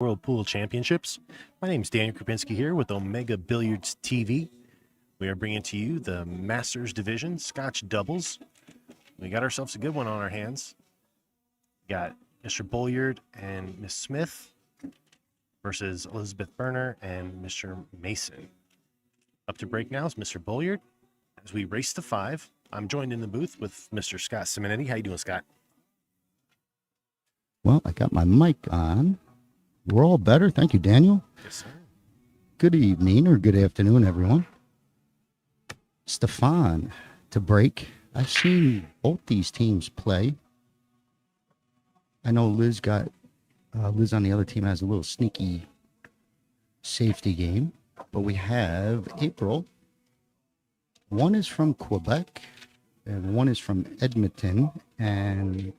World Pool Championships. My name is Daniel Krupinski here with Omega Billiards TV. We are bringing to you the Masters Division Scotch Doubles. We got ourselves a good one on our hands. We got Mr. Boilard and Miss Smith versus Elizabeth Berner and Mr. Mason. Up to break now is Mr. Boilard. As we race to 5, I'm joined in the booth with Mr. Scott Simonetti. How you doing, Scott? Well, I got my mic on. We're all better. Thank you, Daniel. Yes, sir. Good evening or good afternoon, everyone. Stefan to break. I've seen both these teams play. I know Liz on the other team has a little sneaky safety game, but we have April. One is from Quebec and one is from Edmonton, and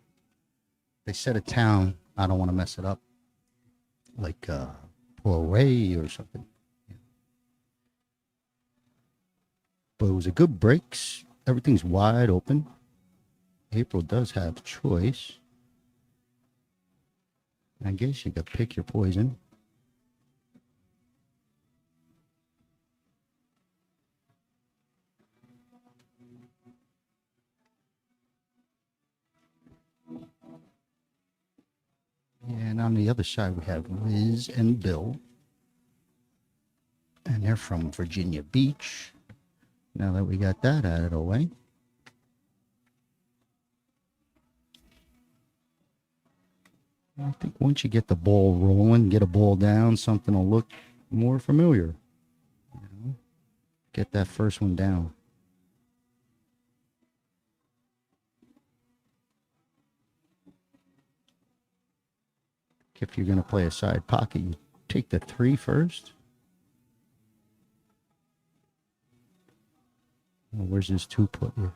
they said a town. I don't want to mess it up, like Poiré or something. Yeah. But it was a good breaks. Everything's wide open. April does have choice. I guess you could pick your poison. And on the other side, we have Liz and Bill. And they're from Virginia Beach. Now that we got that out of the way. I think once you get the ball rolling, get a ball down, something will look more familiar. You know, get that first one down. If you're going to play a side pocket, you take the 3 first. Well, where's this 2 put you?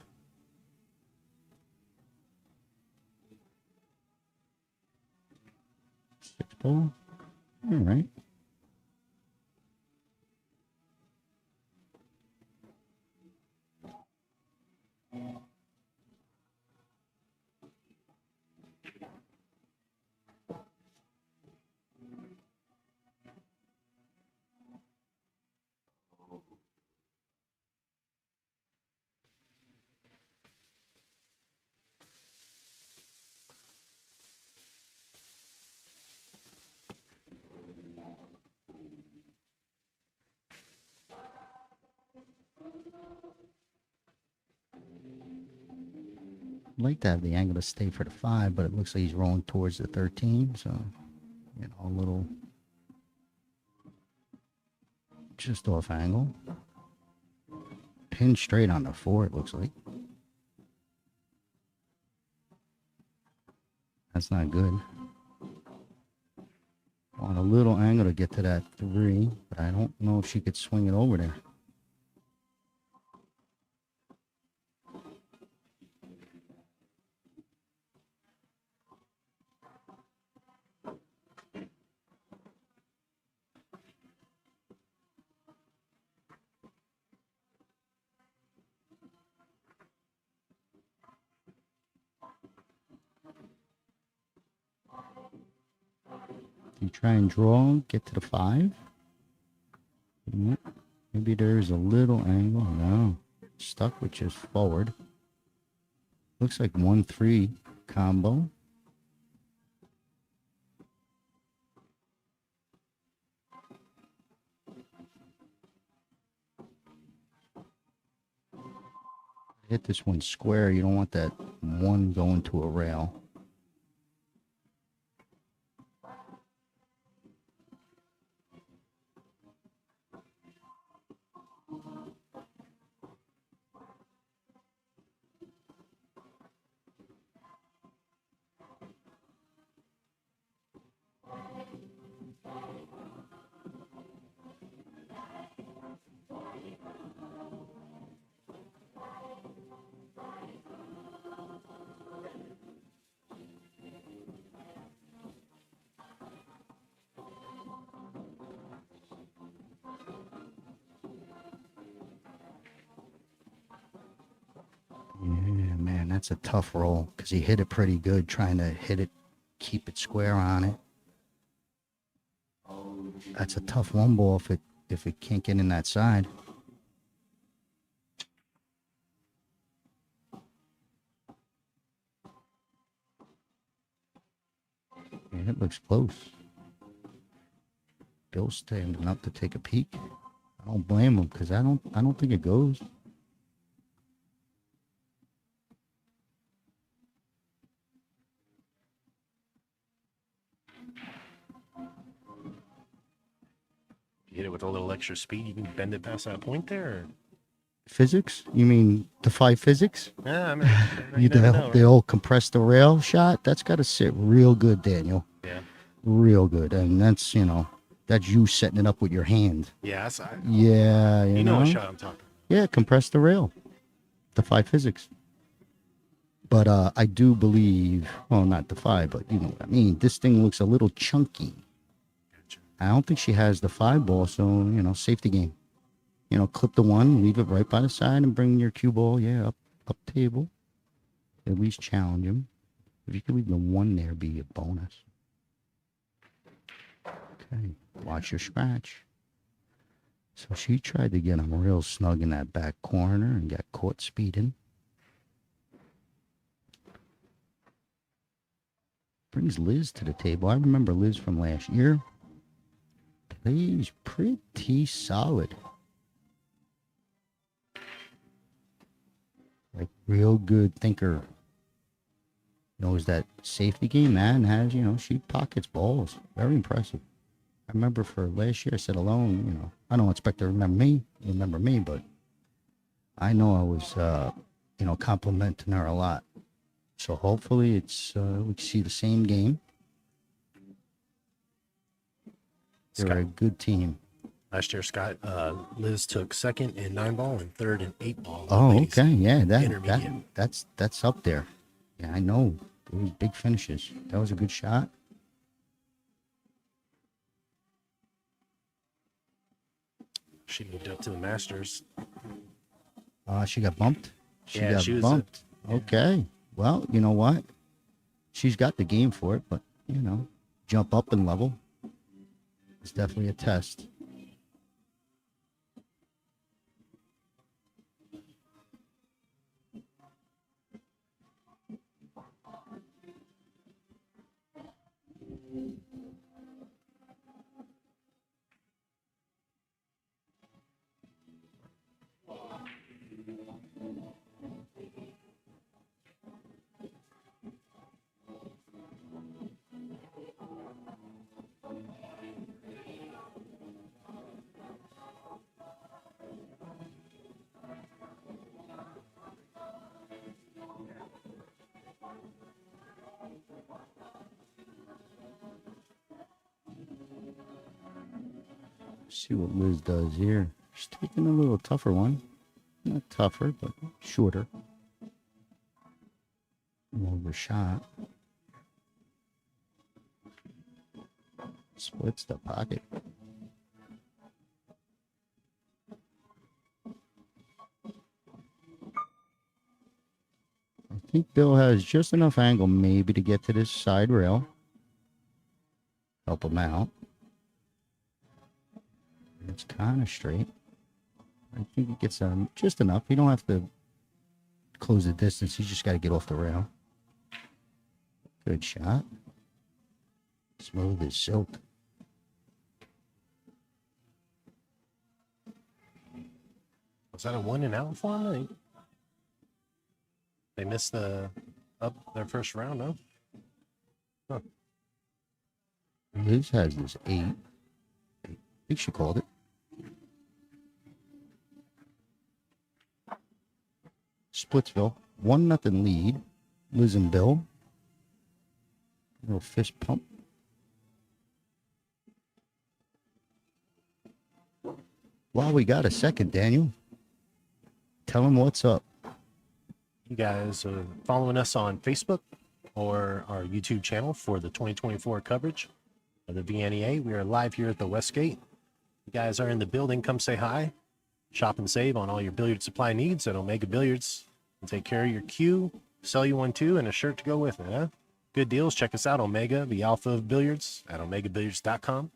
Six ball. All right. I'd like to have the angle to stay for the 5, but it looks like he's rolling towards the 13, so, you know, a little just off angle. Pin straight on the 4, it looks like. That's not good. Want a little angle to get to that 3, but I don't know if she could swing it over there. You try and draw, get to the 5. Maybe there's a little angle. No, stuck with just forward. Looks like 1-3 combo. Hit this one square. You don't want that 1 going to a rail. Yeah, man, that's a tough roll because he hit it pretty good trying to hit it, keep it square on it. That's a tough one ball if it can't get in that side. And it looks close. Bill's standing up to take a peek. I don't blame him because I don't think it goes. You hit it with a little extra speed, you can bend it past that point there. Or? Physics? You mean defy physics? Yeah, I mean, The old compress the rail shot? That's got to sit real good, Daniel. Yeah. Real good. And that's, that's you setting it up with your hand. Yeah, Yeah, you know what shot I'm talking about. Yeah, compress the rail. Defy physics. But I do believe, well, not defy, but you know what I mean. This thing looks a little chunky. Gotcha. I don't think she has the 5 ball, so, safety game. Clip the 1, leave it right by the side, and bring your cue ball, up table. At least challenge him. If you could leave the 1 there, be a bonus. Okay, watch your scratch. So she tried to get him real snug in that back corner and got caught speeding. Brings Liz to the table. I remember Liz from last year. Plays pretty solid. Like, real good thinker. Knows that safety game, man, has, she pockets balls. Very impressive. I remember for last year, I said alone, I don't expect her to remember me, but I know I was, complimenting her a lot. So hopefully we can see the same game. They're a good team. Last year, Scott, Liz took 2nd in 9-ball and 3rd in 8-ball. Oh, okay, yeah, that's up there. Yeah, I know. Those big finishes. That was a good shot. She moved up to the Masters. She got bumped. She got was bumped. Okay. Well, you know what? She's got the game for it, but jump up in level. It's definitely a test. See what Liz does here. She's taking a little tougher one. Not tougher, but shorter. More of a shot. Splits the pocket. I think Bill has just enough angle maybe to get to this side rail. Help him out. It's kind of straight. I think it gets just enough. You don't have to close the distance. You just got to get off the rail. Good shot. Smooth as silk. Was that a 1 and out for them? They missed their first round, no? Huh. Liz has this 8. I think she called it. Splitsville, 1-0 lead. Liz and Bill. Little fist pump. Well, we got a second, Daniel. Tell them what's up. You guys are following us on Facebook or our YouTube channel for the 2024 coverage of the VNEA. We are live here at the Westgate. You guys are in the building. Come say hi. Shop and save on all your billiard supply needs at Omega Billiards. And take care of your cue, sell you one too, and a shirt to go with it, huh? Good deals. Check us out, Omega, the alpha of billiards, at omegabilliards.com.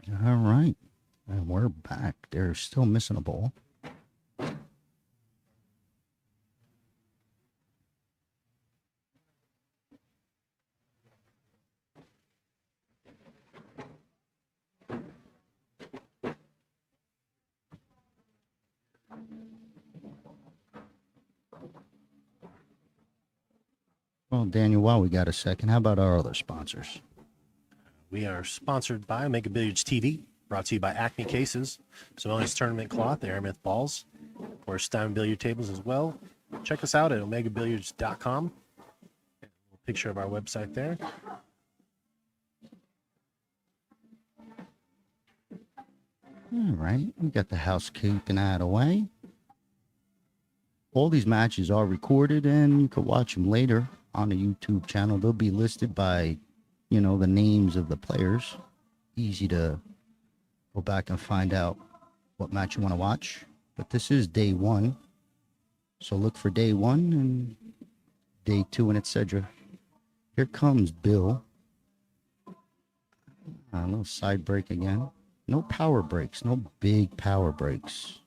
All right. And we're back. They're still missing a ball. Well, Daniel, while we got a second, how about our other sponsors? We are sponsored by Omega Billiards TV, brought to you by Acme Cases, Civilians Tournament Cloth, the Airmouth Balls, of course, Diamond Billiard Tables as well. Check us out at omegabilliards.com. A picture of our website there. All right. We got the housekeeping out of the way. All these matches are recorded, and you can watch them later on the YouTube channel. They'll be listed by, the names of the players. Easy to go back and find out what match you want to watch. But this is day one. So look for day one and day two, and etc. Here comes Bill. A little side break again. No power breaks. No big power breaks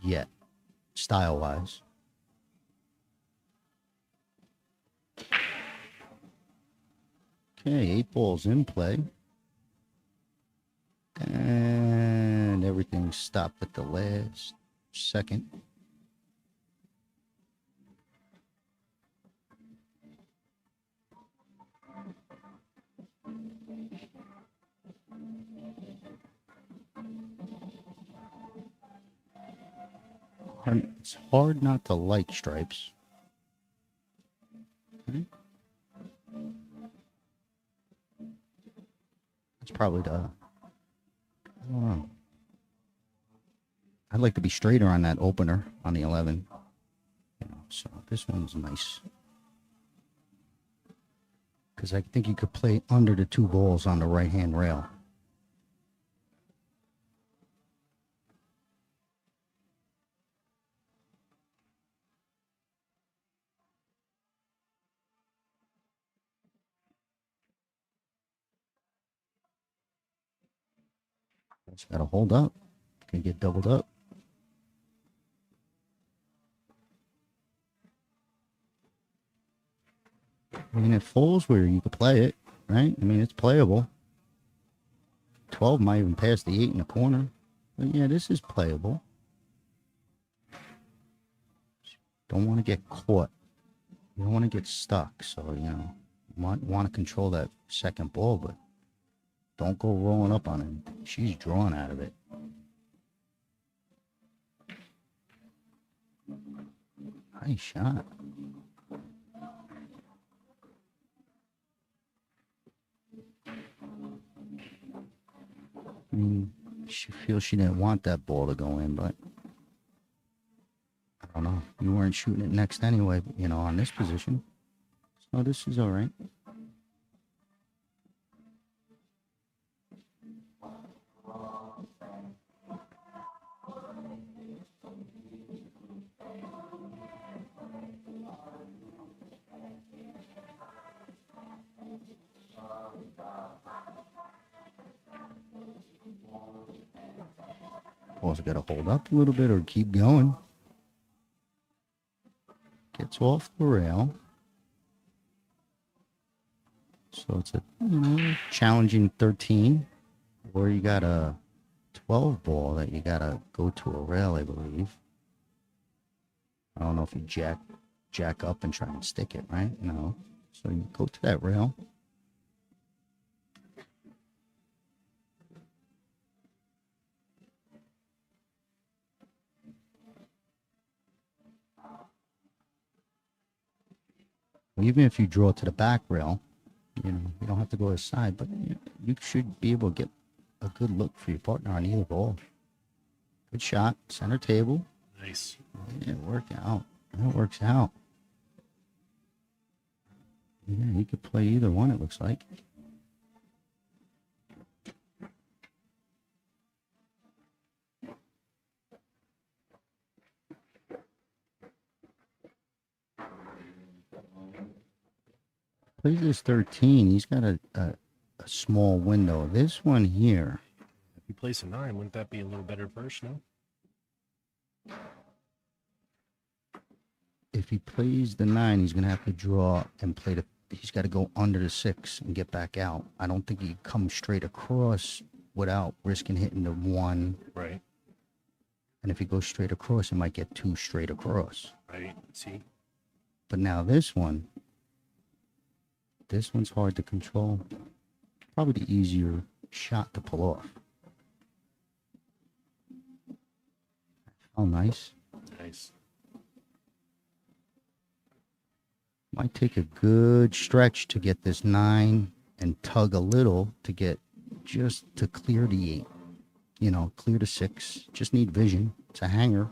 yet, style-wise. Okay, 8 balls in play. And everything stopped at the last second. And it's hard not to like stripes. Okay. That's probably the... I don't know. I'd like to be straighter on that opener on the 11. So this one's nice. Because I think you could play under the 2 balls on the right-hand rail. Just got to hold up. Can get doubled up. I mean, it falls where you could play it, right? I mean, it's playable. 12 might even pass the 8 in the corner. But yeah, this is playable. Don't want to get caught. You don't want to get stuck. So, want to control that second ball, but don't go rolling up on it. She's drawn out of it. Nice shot. I mean, she feels she didn't want that ball to go in, but I don't know. You weren't shooting it next anyway, on this position. So this is all right. Also got to hold up a little bit or keep going. Gets off the rail. So it's a challenging 13. Or you got a 12 ball that you got to go to a rail, I believe. I don't know if you jack up and try and stick it, right? No. So you go to that rail. Even if you draw to the back rail, you don't have to go to the side, but you should be able to get a good look for your partner on either ball. Good shot, center table. Nice. Yeah, it worked out. It works out. Yeah, he could play either one, it looks like. Plays this 13. He's got a a small window. This one here, If you place a 9, wouldn't that be a little better first, no? if he plays the 9, he's going to have to draw and play the. He's got to go under the 6 and get back out. I don't think he can come straight across without risking hitting the 1. Right. And if he goes straight across, he might get 2 straight across. Right. See? But now this one's hard to control. Probably the easier shot to pull off. Oh, nice. Nice. Might take a good stretch to get this 9 and tug a little to get just to clear the 8. You know, clear the 6. Just need vision. It's a hanger.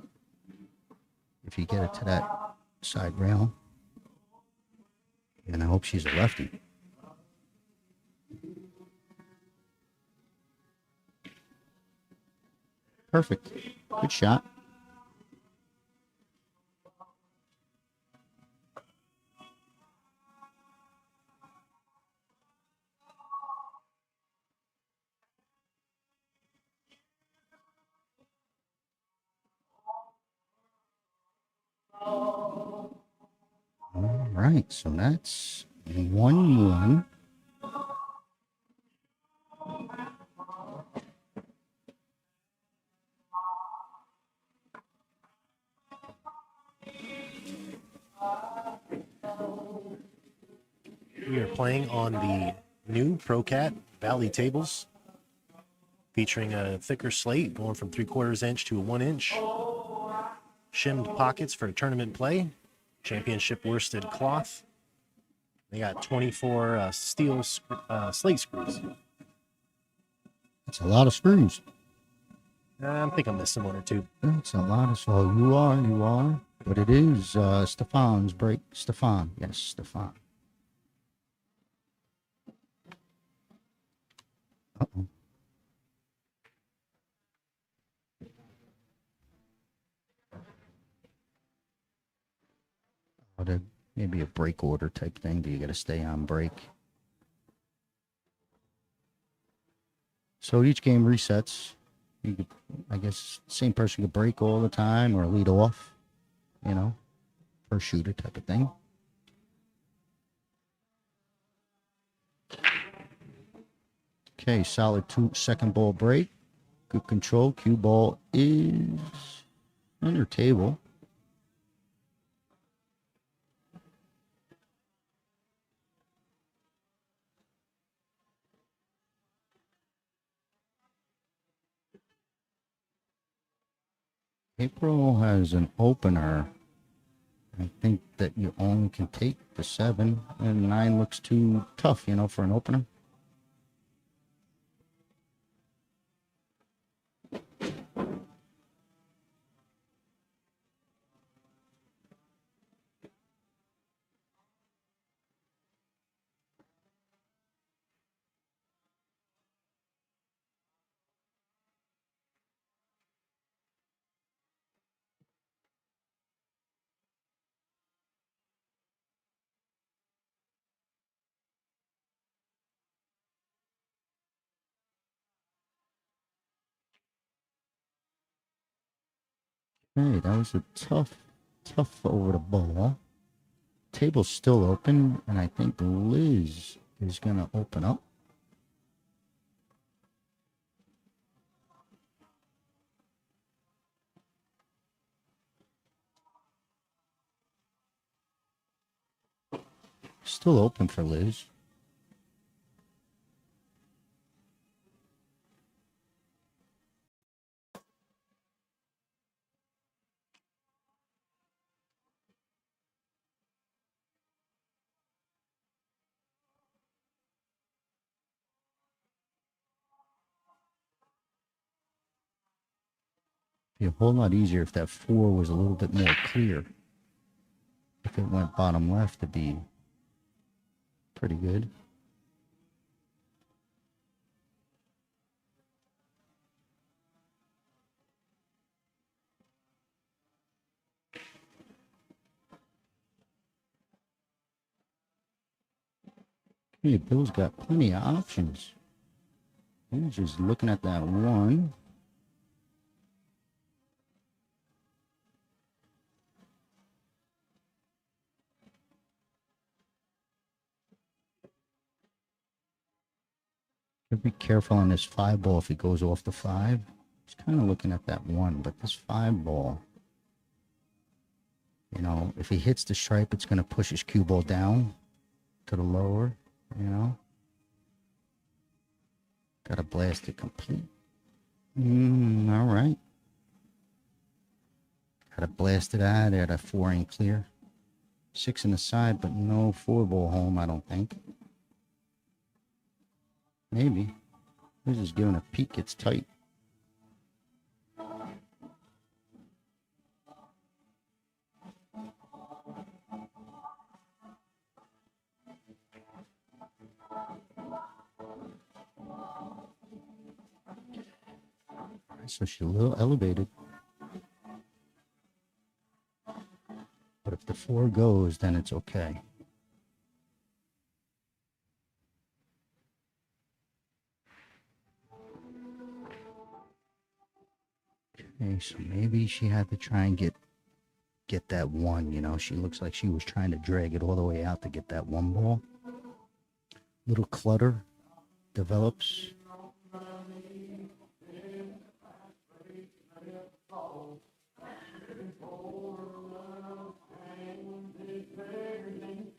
If you get it to that side rail. And I hope she's a lefty. Perfect. Good shot. All right, so that's 1-1. We are playing on the new ProCat Valley tables, featuring a thicker slate going from 3/4 inch to a 1 inch, shimmed pockets for tournament play, championship worsted cloth. They got 24 steel slate screws. That's a lot of screws. I think I'm missing 1 or 2. That's a lot of. So you are. But it is Stefan's break. Stefan. Yes, Stefan. Uh-oh. Maybe a break order type thing. Do you got to stay on break? So each game resets. You could, I guess, same person could break all the time or lead off. You know, first shooter type of thing. Okay, solid second ball break. Good control. Cue ball is under table. April has an opener. I think that you only can take the 7, and 9 looks too tough, you know, for an opener. Hey, that was a tough over the ball. Table's still open, and I think Liz is going to open up. Still open for Liz. Be a whole lot easier if that 4 was a little bit more clear. If it went bottom left, it'd be pretty good. Hey, Bill's got plenty of options. He's just looking at that one. Be careful on this 5 ball if he goes off the 5. He's kind of looking at that 1, but this 5 ball, you know, if he hits the stripe, it's going to push his cue ball down to the lower, you know. Got to blast it complete. All right. Got to blast it out of there. That 4 ain't clear. 6 in the side, but no 4 ball home, I don't think. Maybe. We're just giving a peek. It's tight. So she's a little elevated. But if the 4 goes, then it's okay. Okay, so maybe she had to try and get that 1, you know. She looks like she was trying to drag it all the way out to get that 1 ball. Little clutter develops.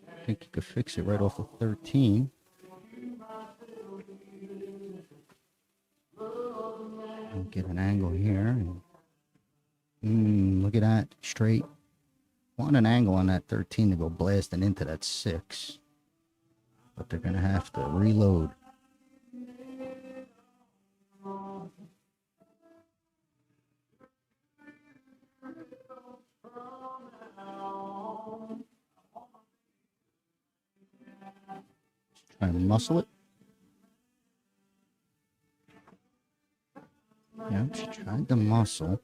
I think you could fix it right off of 13. And get an angle here. Look at that. Straight. Want an angle on that 13 to go blasting into that 6. But they're going to have to reload. Try and muscle it. Yeah, she tried to muscle.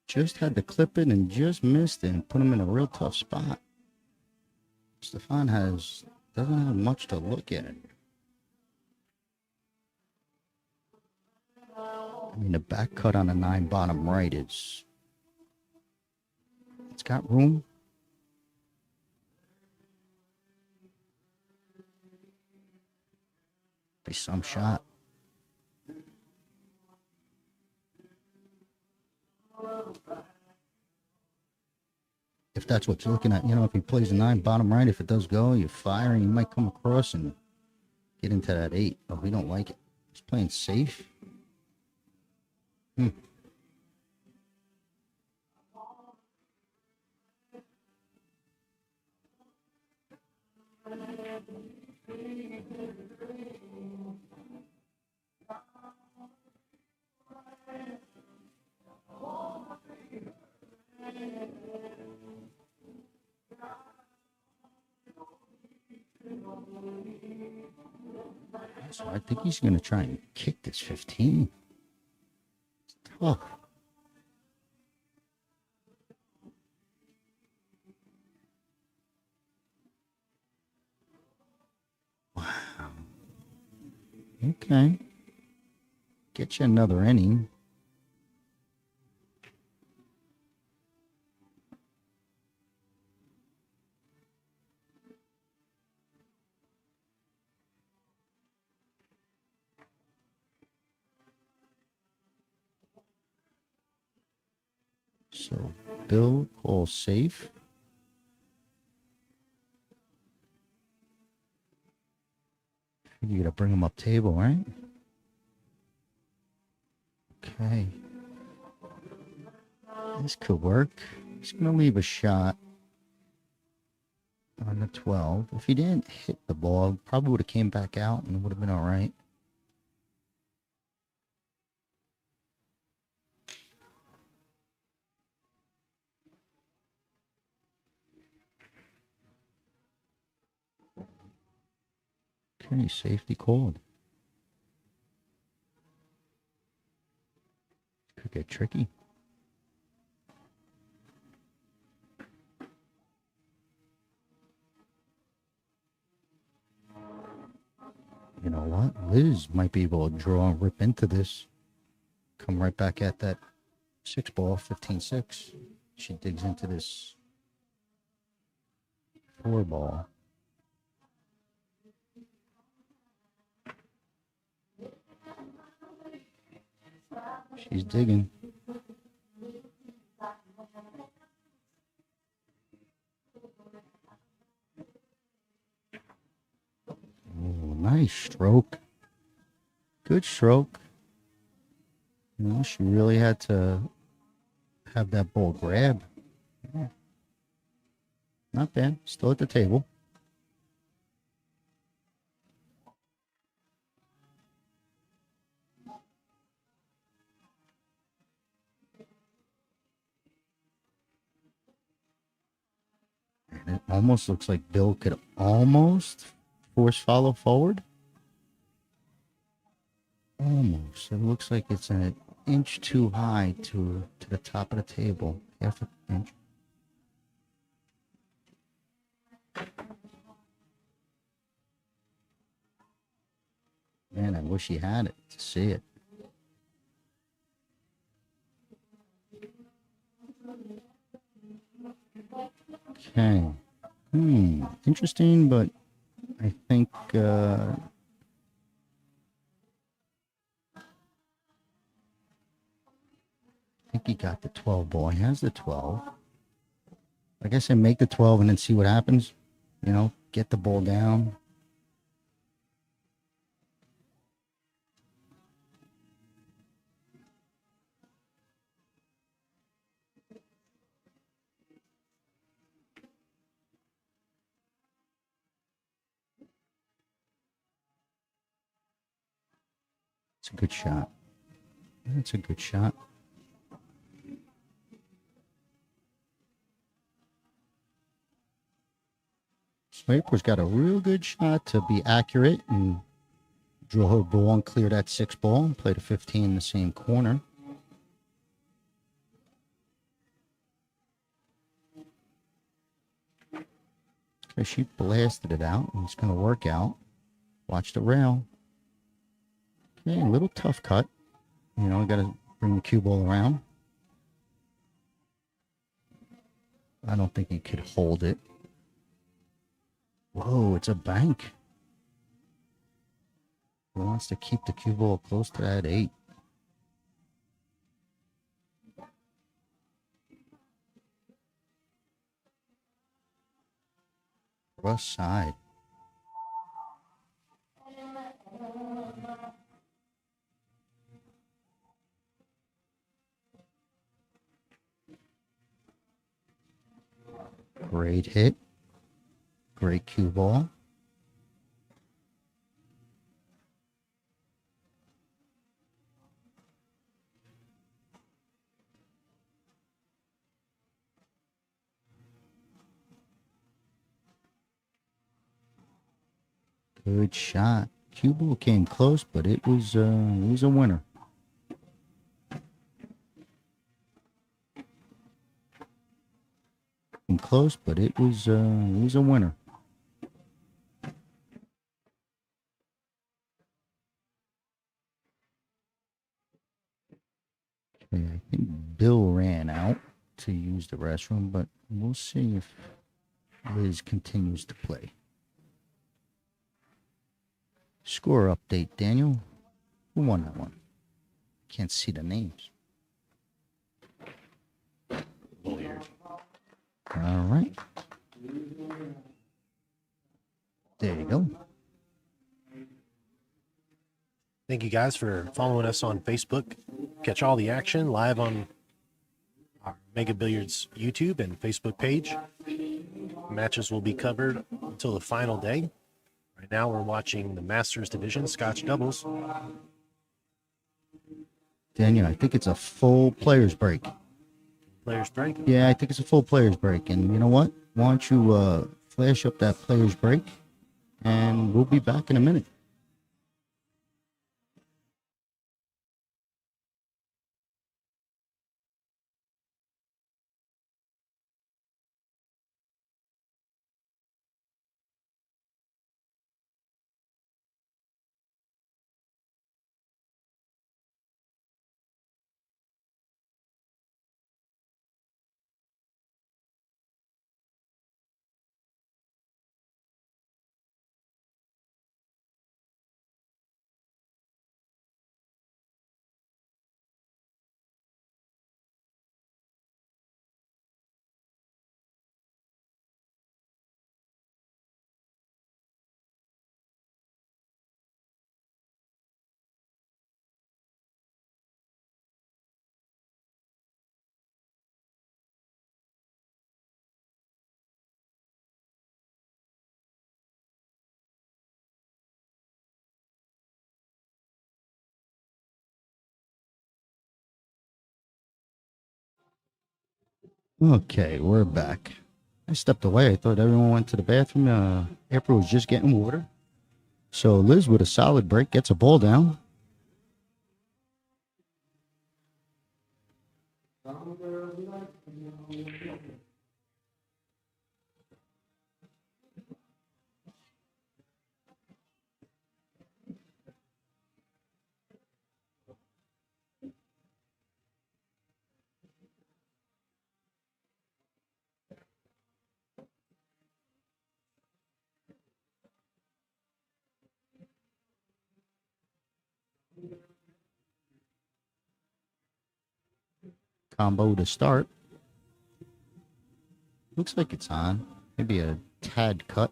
Just had to clip it and just missed it and put him in a real tough spot. Stefan doesn't have much to look at. I mean, the back cut on the 9 bottom right it's got room. Be some shot. If that's what you're looking at, you know, if he plays a 9 bottom right, if it does go, you fire and you might come across and get into that 8. Oh, we don't like it. He's playing safe. So I think he's going to try and kick this 15. It's tough. Wow. Okay. Get you another inning. So Bill calls safe. You gotta bring him up table, right? Okay. This could work. He's gonna leave a shot on the 12. If he didn't hit the ball, probably would have came back out and it would have been all right. Okay, safety called. Could get tricky. You know what? Liz might be able to draw and rip into this. Come right back at that 6 ball, 15-6. She digs into this 4 ball. She's digging. Oh, nice stroke. Good stroke. You know, she really had to have that ball grab. Yeah. Not bad. Still at the table. And it almost looks like Bill could almost force follow forward. Almost. It looks like it's an inch too high to the top of the table. Half an inch. Man, I wish he had it to see it. Okay. Interesting, but I think he got the 12 ball. He has the 12. I guess I make the 12 and then see what happens. You know, get the ball down. It's a good shot. That's a good shot. Swaper's got a real good shot to be accurate and draw her ball and clear that 6 ball and play the 15 in the same corner. Okay, she blasted it out and it's going to work out. Watch the rail. Okay, a little tough cut. You know, got to bring the cue ball around. I don't think he could hold it. Whoa, it's a bank. He wants to keep the cue ball close to that 8. Rough side. Great hit. Great cue ball. Good shot. Cue ball came close, but it was a winner. Came close, but it was a winner. Okay, I think Bill ran out to use the restroom, but we'll see if Liz continues to play. Score update, Daniel. Who won that one? Can't see the names. Boilard. All right. There you go. Thank you guys for following us on Facebook. Catch all the action live on our Mega Billiards YouTube and Facebook page. Matches will be covered until the final day. Right now we're watching the Masters Division Scotch doubles. Daniel, I think it's a full players break. Players break. Yeah, I think it's a full players break. And you know what? Why don't you flash up that players break? And we'll be back in a minute. Okay, we're back. I stepped away. I thought everyone went to the bathroom. April was just getting water. So Liz with a solid break gets a ball down. Combo to start. Looks like it's on. Maybe a tad cut.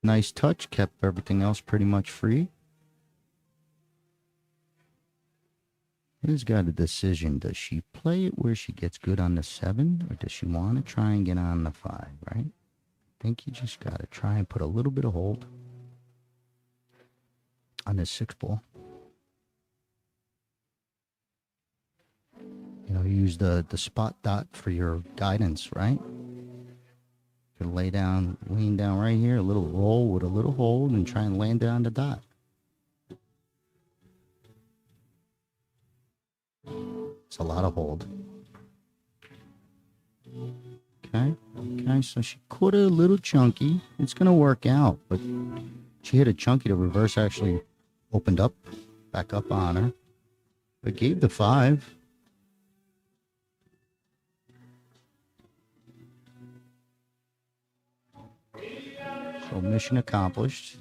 Nice touch. Kept everything else pretty much free. Liz got a decision. Does she play it where she gets good on the 7? Or does she want to try and get on the 5, right? I think you just got to try and put a little bit of hold on this 6 ball. You know, you use the spot dot for your guidance, right? You can lean down right here, a little roll with a little hold, and try and land down the dot. It's a lot of hold. Okay, so she caught it a little chunky. It's going to work out, but she hit a chunky. The reverse actually opened up, back up on her, but gave the 5. So mission accomplished.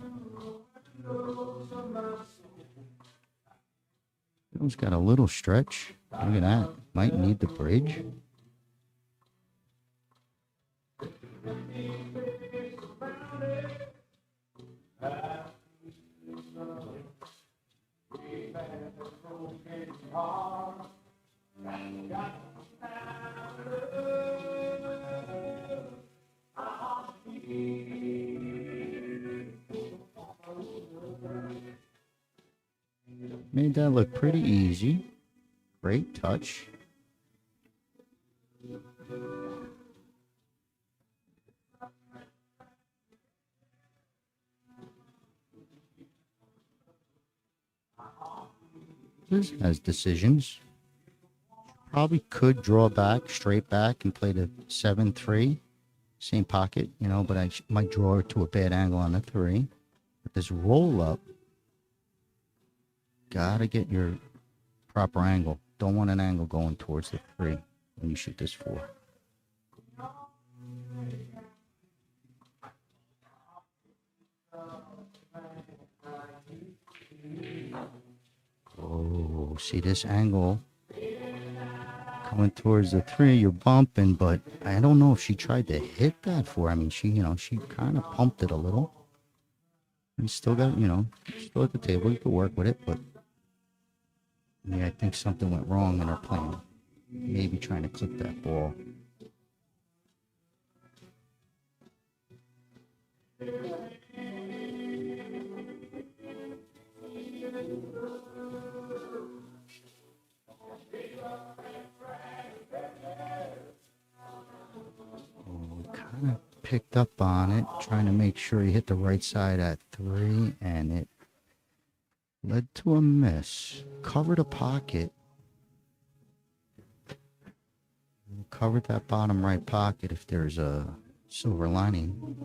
Bill's got a little stretch. Look at that. Might need the bridge. Made that look pretty easy. Great touch. Liz has decisions. Probably could draw back, straight back, and play the 7-3. Same pocket, you know, but I might draw her to a bad angle on the 3. But this roll up, gotta get your proper angle. Don't want an angle going towards the 3 when you shoot this 4. Oh, see this angle coming towards the 3, you're bumping, but I don't know if she tried to hit that 4. I mean, she kind of pumped it a little. You still got, still at the table, you could work with it, but yeah, I think something went wrong in her plan. Maybe trying to clip that ball. Kind of picked up on it, trying to make sure he hit the right side at 3, and it led to a miss. Covered a pocket. Covered that bottom right pocket if there's a silver lining.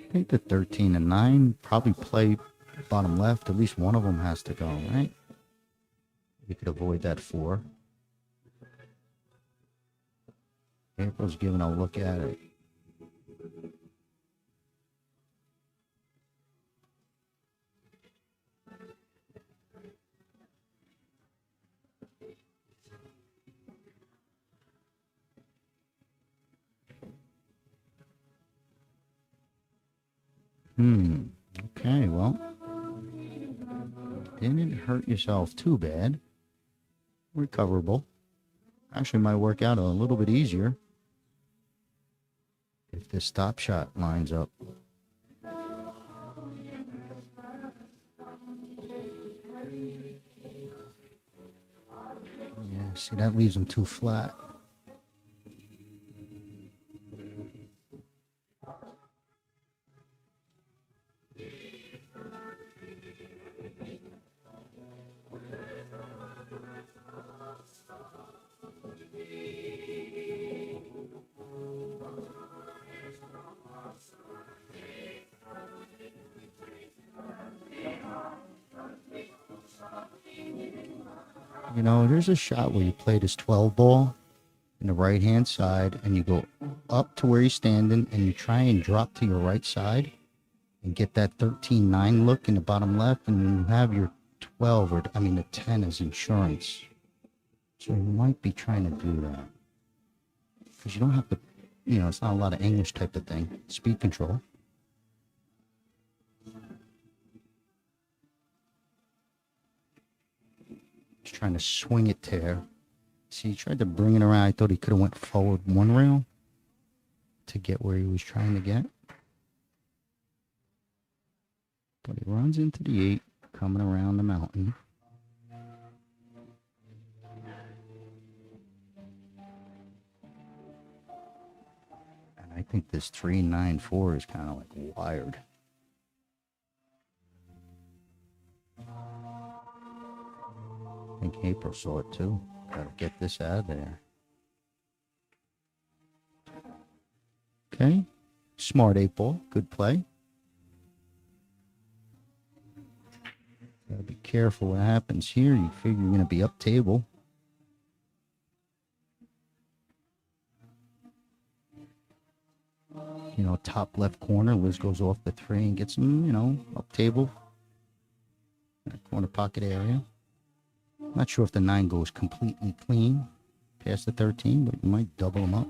I think the 13 and 9 probably play bottom left. At least one of them has to go, right? You could avoid that 4. April's giving a look at it. Okay, well, didn't hurt yourself too bad. Recoverable. Actually might work out a little bit easier if this stop shot lines up. Yeah, see, that leaves him too flat. You know, there's a shot where you play this 12 ball in the right hand side and you go up to where he's standing and you try and drop to your right side and get that 13-9 look in the bottom left, and you have your 12, or I mean the 10 as insurance. So you might be trying to do that. Because you don't have to, you know, it's not a lot of English type of thing. Speed control. Just trying to swing it there. See, he tried to bring it around. I thought he could have went forward one rail to get where he was trying to get. But he runs into the 8 coming around the mountain. And I think this 3-9-4 is kind of like wired. I think April saw it too. Gotta get this out of there. Okay. Smart 8-ball. Good play. Gotta be careful what happens here. You figure you're gonna be up table. You know, top left corner. Liz goes off the 3 and gets him, you know, up table. Corner pocket area. Not sure if the 9 goes completely clean past the 13, but you might double them up.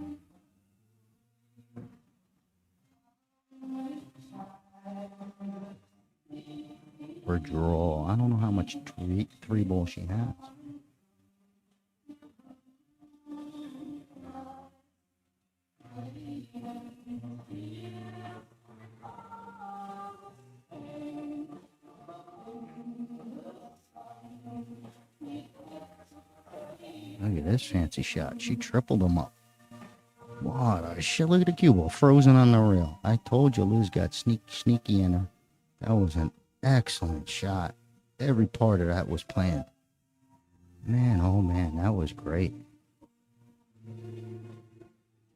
Or draw. I don't know how much 3 ball she has. Look at this fancy shot. She tripled them up. What a shit. Look at the cue ball frozen on the rail. I told you Liz got sneaky in her. That was an excellent shot. Every part of that was planned. Man, oh man, that was great.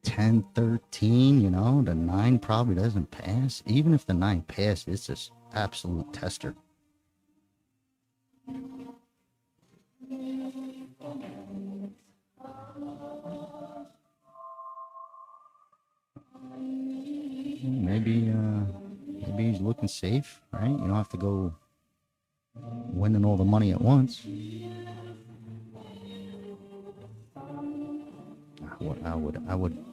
10-13, you know, the 9 probably doesn't pass. Even if the 9 passed, it's just absolute tester. Maybe he's looking safe, right? You don't have to go winning all the money at once. I would,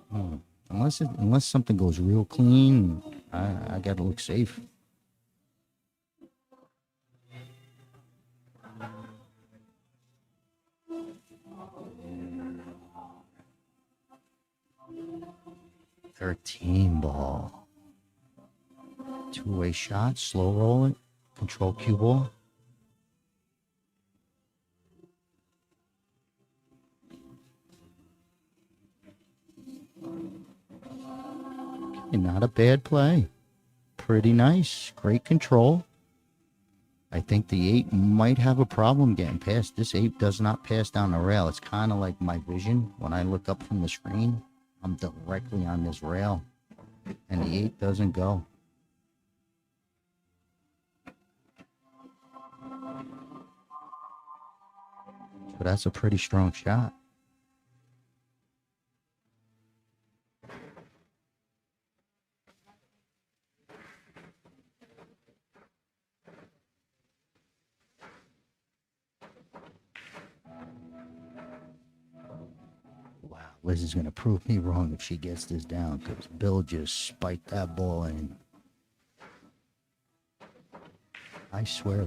unless something goes real clean, I gotta look safe. $13 ball. 2-way shot, slow roll it, control cue ball. Okay, not a bad play. Pretty nice. Great control. I think the 8 might have a problem getting past. This 8 does not pass down the rail. It's kind of like my vision. When I look up from the screen, I'm directly on this rail. And the 8 doesn't go. But that's a pretty strong shot. Wow, Liz is going to prove me wrong if she gets this down, because Bill just spiked that ball in. I swear,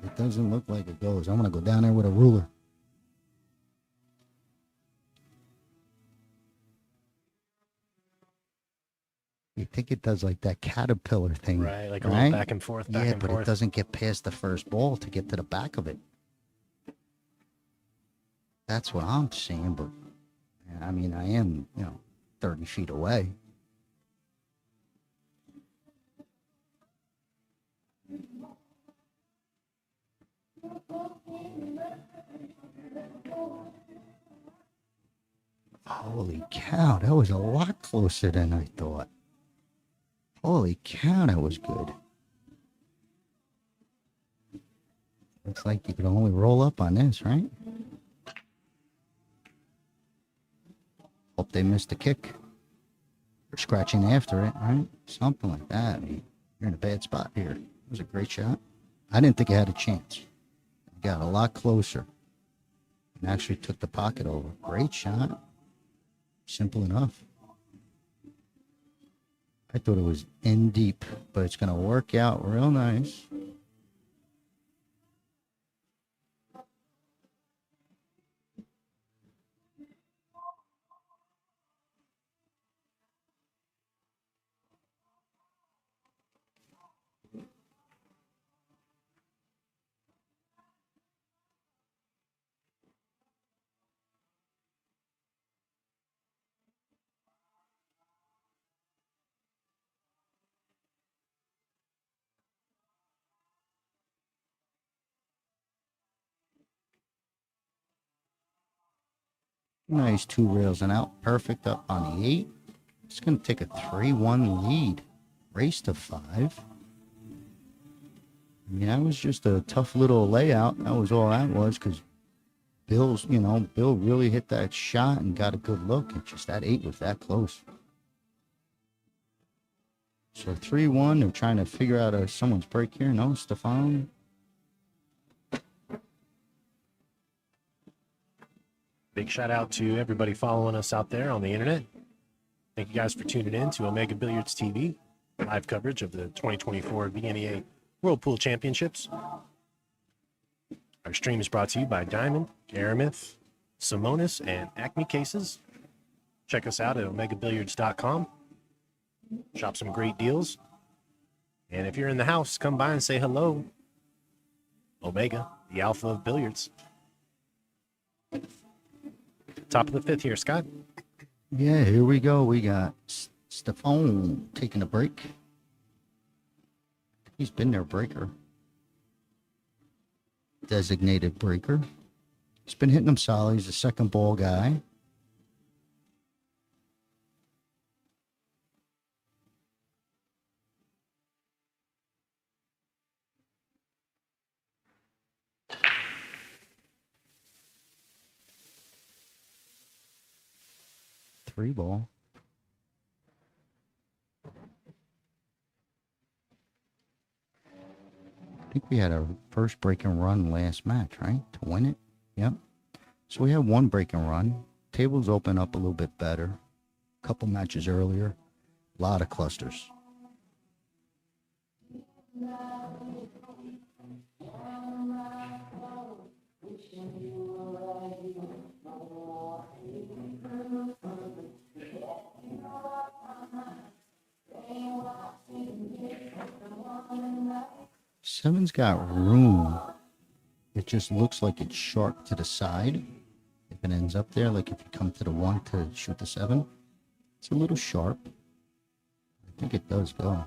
it doesn't look like it goes. I'm going to go down there with a ruler. You think it does like that caterpillar thing. Right, like a little back and forth, back and forth. Yeah, but it doesn't get past the first ball to get to the back of it. That's what I'm seeing, but I mean, I am, 30 feet away. Holy cow, that was a lot closer than I thought. Holy cow, that was good. Looks like you could only roll up on this, right? Hope they missed the kick. Or scratching after it, right? Something like that. I mean, you're in a bad spot here. It was a great shot. I didn't think I had a chance. It got a lot closer. And actually took the pocket over. Great shot. Simple enough. I thought it was in deep, but it's going to work out real nice. Nice 2 rails and out. Perfect up on the 8. It's going to take a 3-1 lead. Race to 5. I mean, that was just a tough little layout. That was all that was, because Bill really hit that shot and got a good look. And just that 8 was that close. So 3-1. They're trying to figure out someone's break here. No, Stefan. Big shout out to everybody following us out there on the internet. Thank you guys for tuning in to Omega Billiards TV, live coverage of the 2024 VNEA World Pool Championships. Our stream is brought to you by Diamond, Aramith, Simonis, and Acme Cases. Check us out at omegabilliards.com. Shop some great deals. And if you're in the house, come by and say hello. Omega, the alpha of billiards. Top of the 5th here, Scott. Yeah, here we go. We got Stefan taking a break. He's been their breaker. Designated breaker. He's been hitting them solid. He's a second ball guy. Three ball. I think we had our first break and run last match, right? To win it. Yep. So we had one break and run. Tables open up a little bit better. A couple matches earlier. A lot of clusters. Seven's got room. It just looks like it's sharp to the side. If it ends up there, like if you come to the 1 to shoot the 7, it's a little sharp. I think it does go.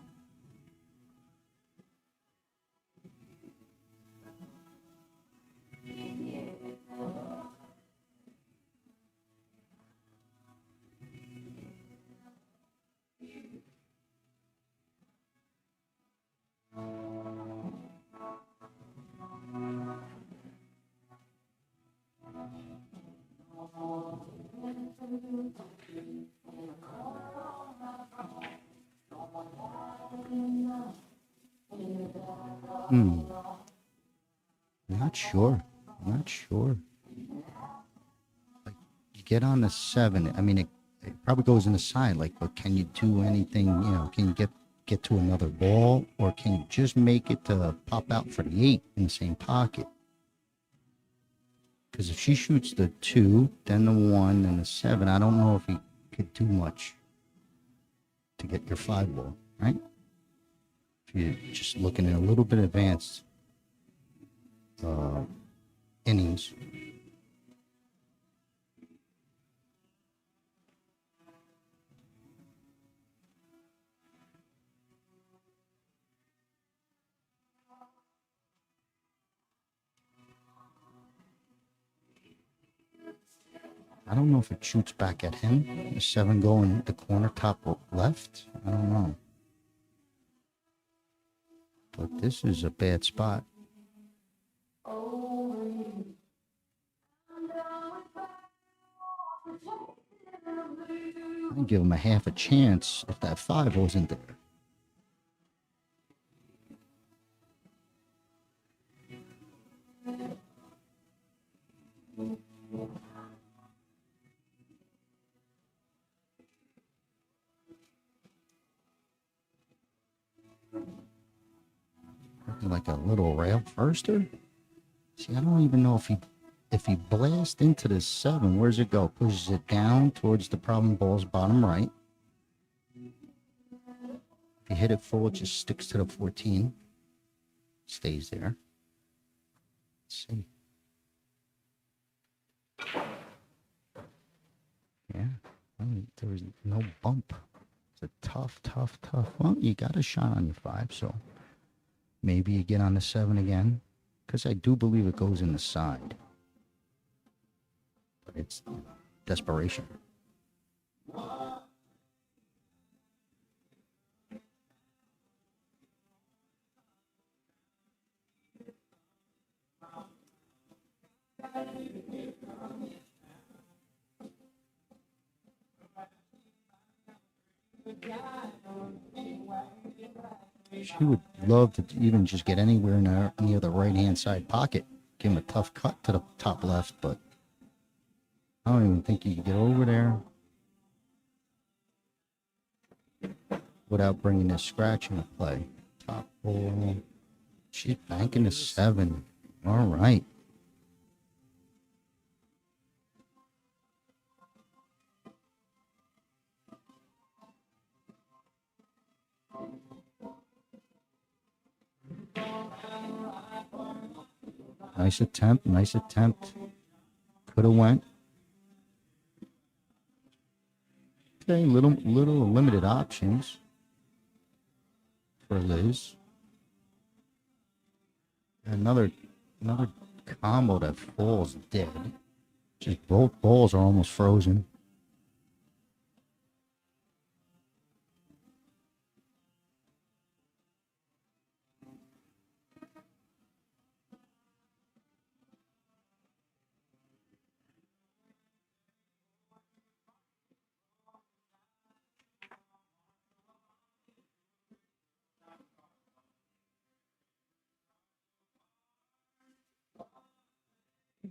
Not sure. Not sure. Like, you get on the 7. I mean, it probably goes in the side. Like, but can you do anything? Can you get get to another ball, or can you just make it to pop out for the 8 in the same pocket? Because if she shoots the 2, then the 1, and the 7, I don't know if you could do much to get your 5 ball, right? If you're just looking at a little bit advanced innings. I don't know if it shoots back at him. The 7 going the corner top left. I don't know. But this is a bad spot. I'd give him a half a chance if that 5 wasn't there. Like a little rail firster. See, I don't even know if he blasts into the 7, where's it go? Pushes it down towards the problem ball's bottom right. If you hit it full, it just sticks to the 14. Stays there. Let's see. Yeah, there was no bump. It's a tough. Well, you got a shot on your 5, so maybe you get on the 7 again, because I do believe it goes in the side. But it's desperation. She would love to even just get anywhere near the right-hand side pocket. Give him a tough cut to the top left, but I don't even think you can get over there without bringing this scratch into play. Top ball. She's banking a 7. All right. Nice attempt. Could have went. Okay, little limited options for Liz. Another combo that falls dead. Just both balls are almost frozen.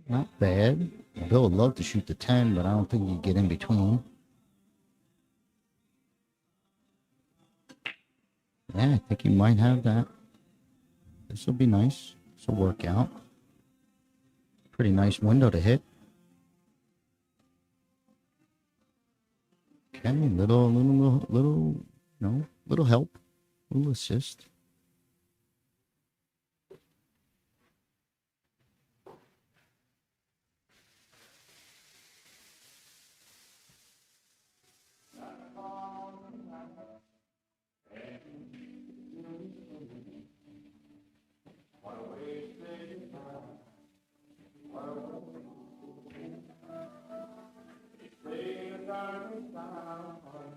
Not bad. Bill would love to shoot the 10, but I don't think he'd get in between. Yeah, I think he might have that. This will be nice. This will work out. Pretty nice window to hit. Okay, little help, little assist.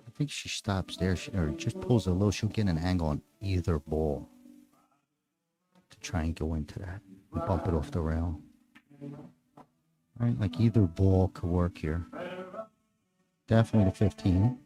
I think she stops there, or just pulls a little. She'll get an angle on either ball to try and go into that and bump it off the rail. Right, like either ball could work here. Definitely the 15.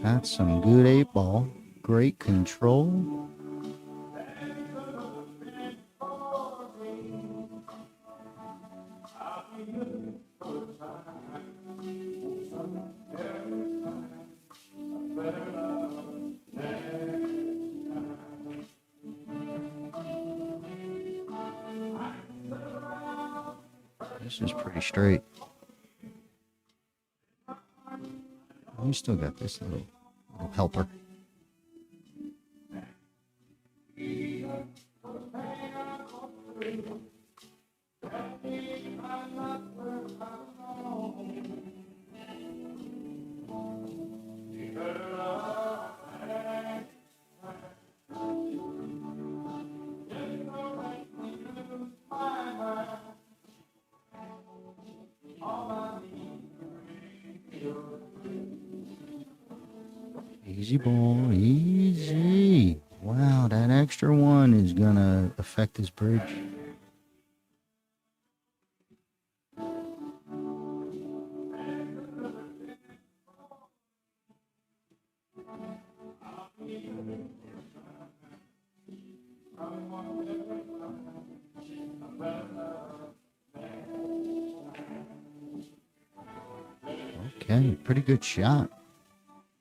That's some good 8-ball. Great control. This is pretty straight. We still got this little helper. Easy ball, easy. Wow, that extra one is gonna affect his bridge. Okay, pretty good shot.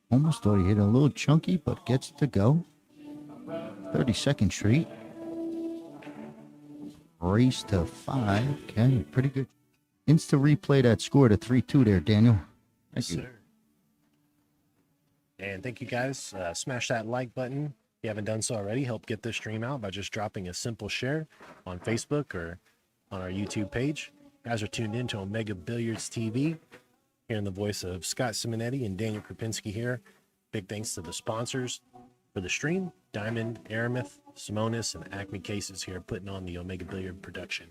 Almost thought he hit a little chunky, but gets it to go. 32nd Street. Race to 5. Okay, pretty good. Insta replay that score to 3-2 there, Daniel. Yes, sir. And thank you guys. Smash that like button. If you haven't done so already, help get this stream out by just dropping a simple share on Facebook or on our YouTube page. You guys are tuned in to Omega Billiards TV. Hearing the voice of Scott Simonetti and Daniel Krupinski here. Big thanks to the sponsors for the stream, Diamond, Aramith, Simonis, and Acme Cases here putting on the Omega Billiard production.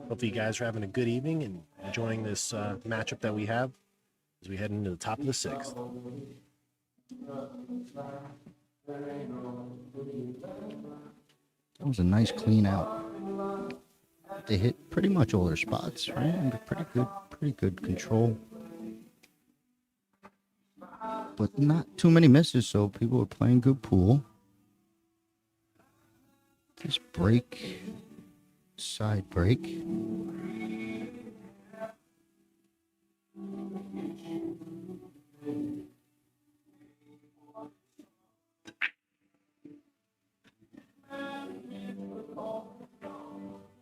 Hopefully you guys are having a good evening and enjoying this matchup that we have as we head into the top of the 6th. That was a nice clean out. They hit pretty much all their spots, right? And pretty good control. But not too many misses, so people were playing good pool. This break, side break.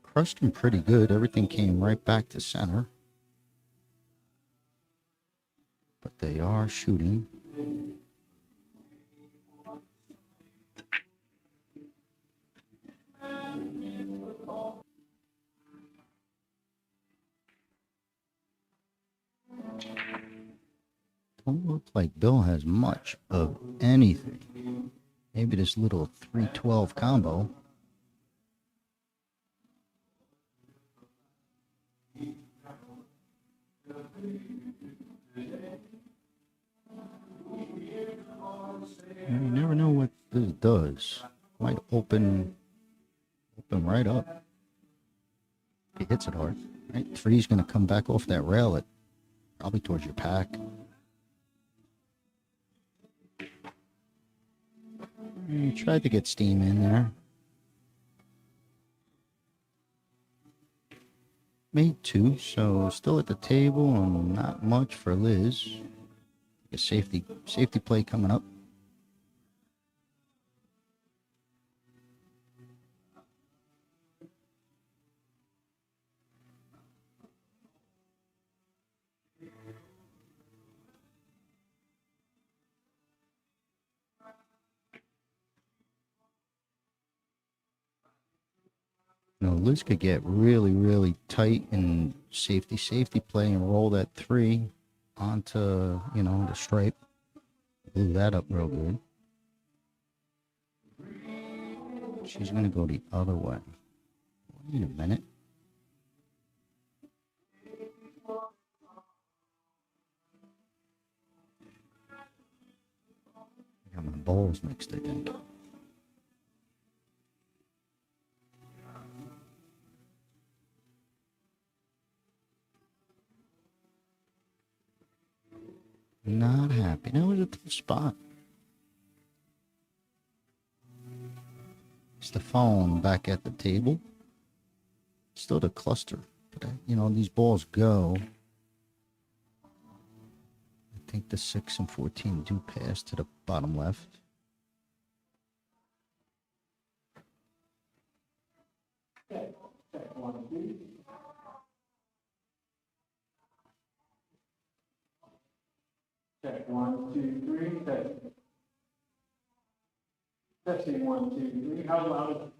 Crushed him pretty good. Everything came right back to center. But they are shooting. Don't look like Bill has much of anything. Maybe this little 3-12 combo. You never know what this does. Might open right up. If he hits it hard. Right? 3's going to come back off that rail at probably towards your pack. He tried to get steam in there. Made 2, so still at the table and not much for Liz. A safety play coming up. You know, Liz could get really, really tight and safety play and roll that 3 onto, you know, the stripe. Blew that up real good. She's going to go the other way. Wait a minute. I got my balls mixed, I think. Not happy. That was a tough spot. Stefan back at the table. Still the cluster. But, you know, these balls go. I think the 6 and 14 do pass to the bottom left. Check 1, 2, 3. Testing 1, 2, 3. How loud?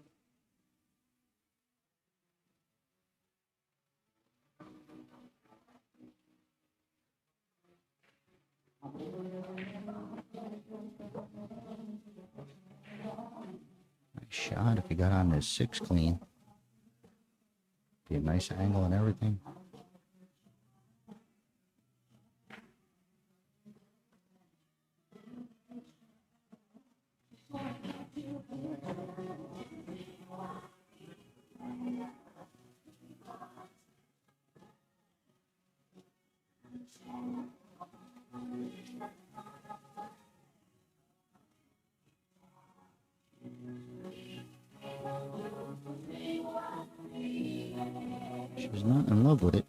Nice shot if he got on this 6 clean. Be a nice angle and everything. She was not in love with it.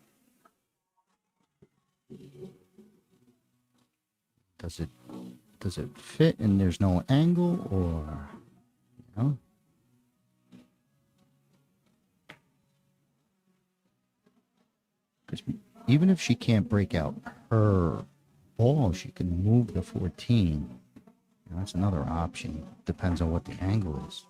Does it fit and there's no angle, or you know? Because even if she can't break out her ball, she can move the 14. You know, that's another option. Depends on what the angle is.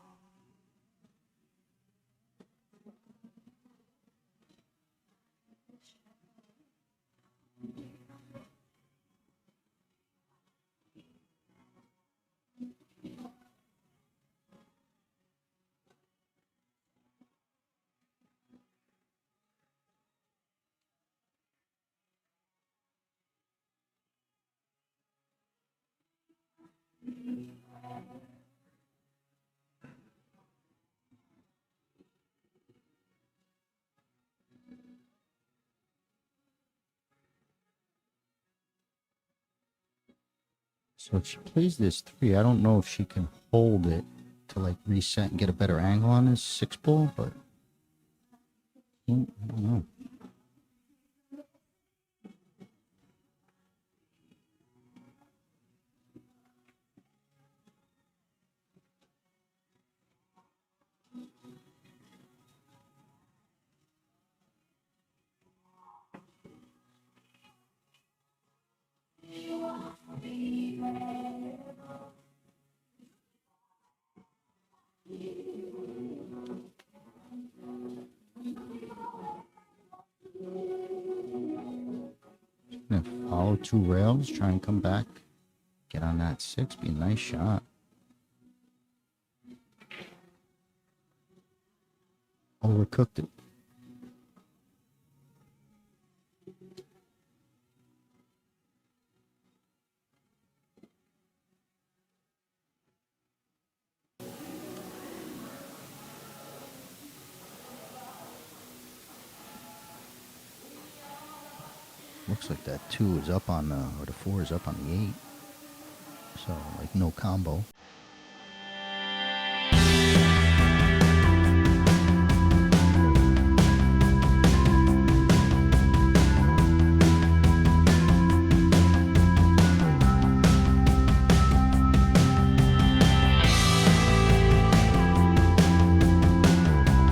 So if she plays this 3, I don't know if she can hold it to like reset and get a better angle on this 6 ball, but I don't know. Gonna follow 2 rails, try and come back, get on that 6, be a nice shot. Overcooked it. Looks like that 2 is up on the, or the 4 is up on the 8. So, like, no combo.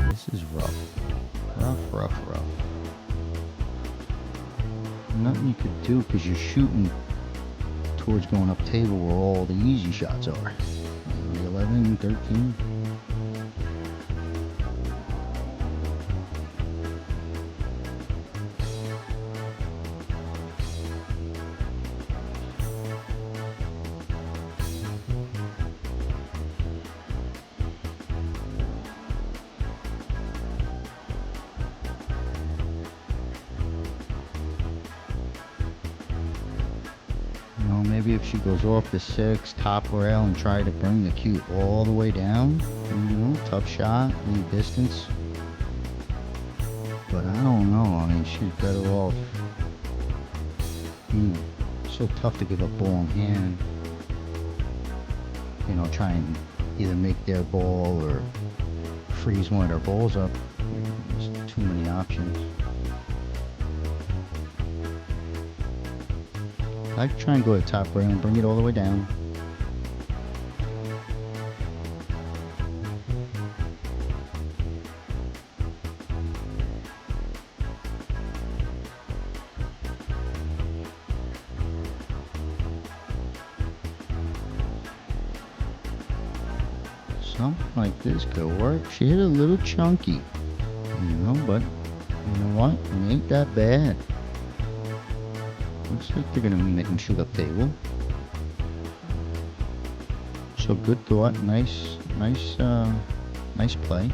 This is rough. Rough. Nothing you could do because you're shooting towards going up table where all the easy shots are. The 11, 13. Maybe if she goes off the 6, top rail, and try to bring the cue all the way down, you know, tough shot, any distance. But I don't know. I mean, she's better off. so tough to give up ball in hand. You know, try and either make their ball or freeze one of their balls up. There's too many options. I try and go to the top rail and bring it all the way down. Something like this could work. She hit a little chunky, you know, but you know what? It ain't that bad. Looks like they're gonna make him shoot up table. So good thought. Nice play.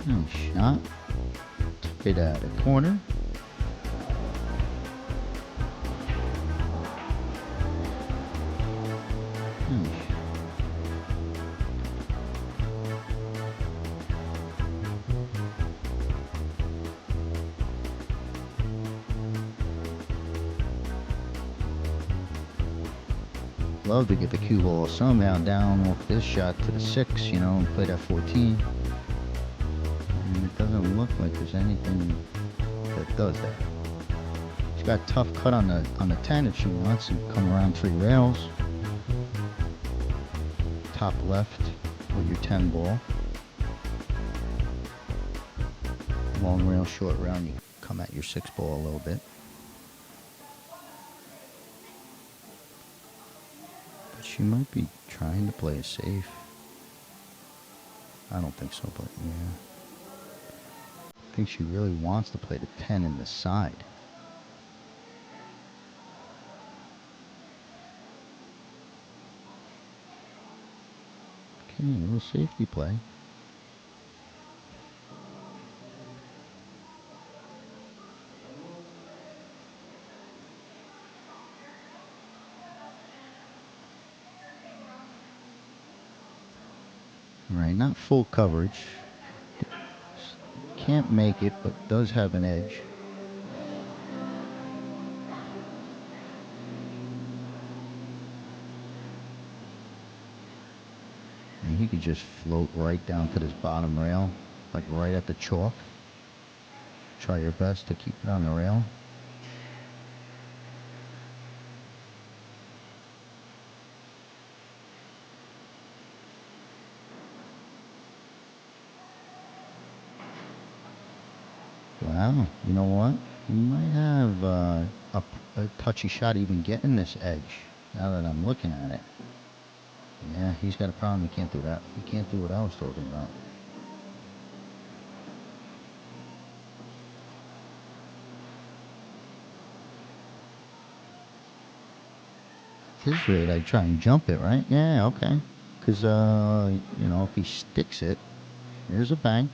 Nice shot. Took it out of the corner. Nice. Love to get the cue ball somehow down off this shot to the 6, you know, and play that 14. And it doesn't look like there's anything that does that. He's got a tough cut on the 10 if she wants to come around 3 rails. Top left with your 10 ball. Long rail, short rail, and you come at your 6 ball a little bit. But she might be trying to play it safe. I don't think so, but yeah. I think she really wants to play the 10 in the side. Okay, a little safety play. All right, not full coverage. Can't make it, but does have an edge. And he could just float right down to this bottom rail, like right at the chalk. Try your best to keep it on the rail. Wow, you know what? You might have a touchy shot even getting this edge, now that I'm looking at it. Yeah, he's got a problem. He can't do that. He can't do what I was talking about. At this rate, I'd try and jump it, right? Yeah, okay. Because, you know, if he sticks it, here's a bank.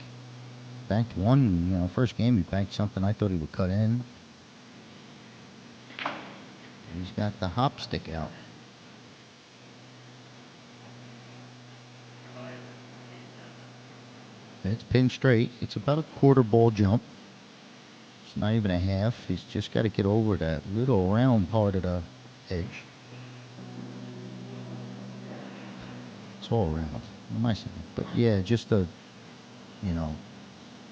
Banked one, you know, first game he banked something I thought he would cut in. He's got the hop stick out. It's pinned straight. It's about a quarter ball jump. It's not even a half. He's just got to get over that little round part of the edge. It's all round. What am I saying? But yeah, just a, you know,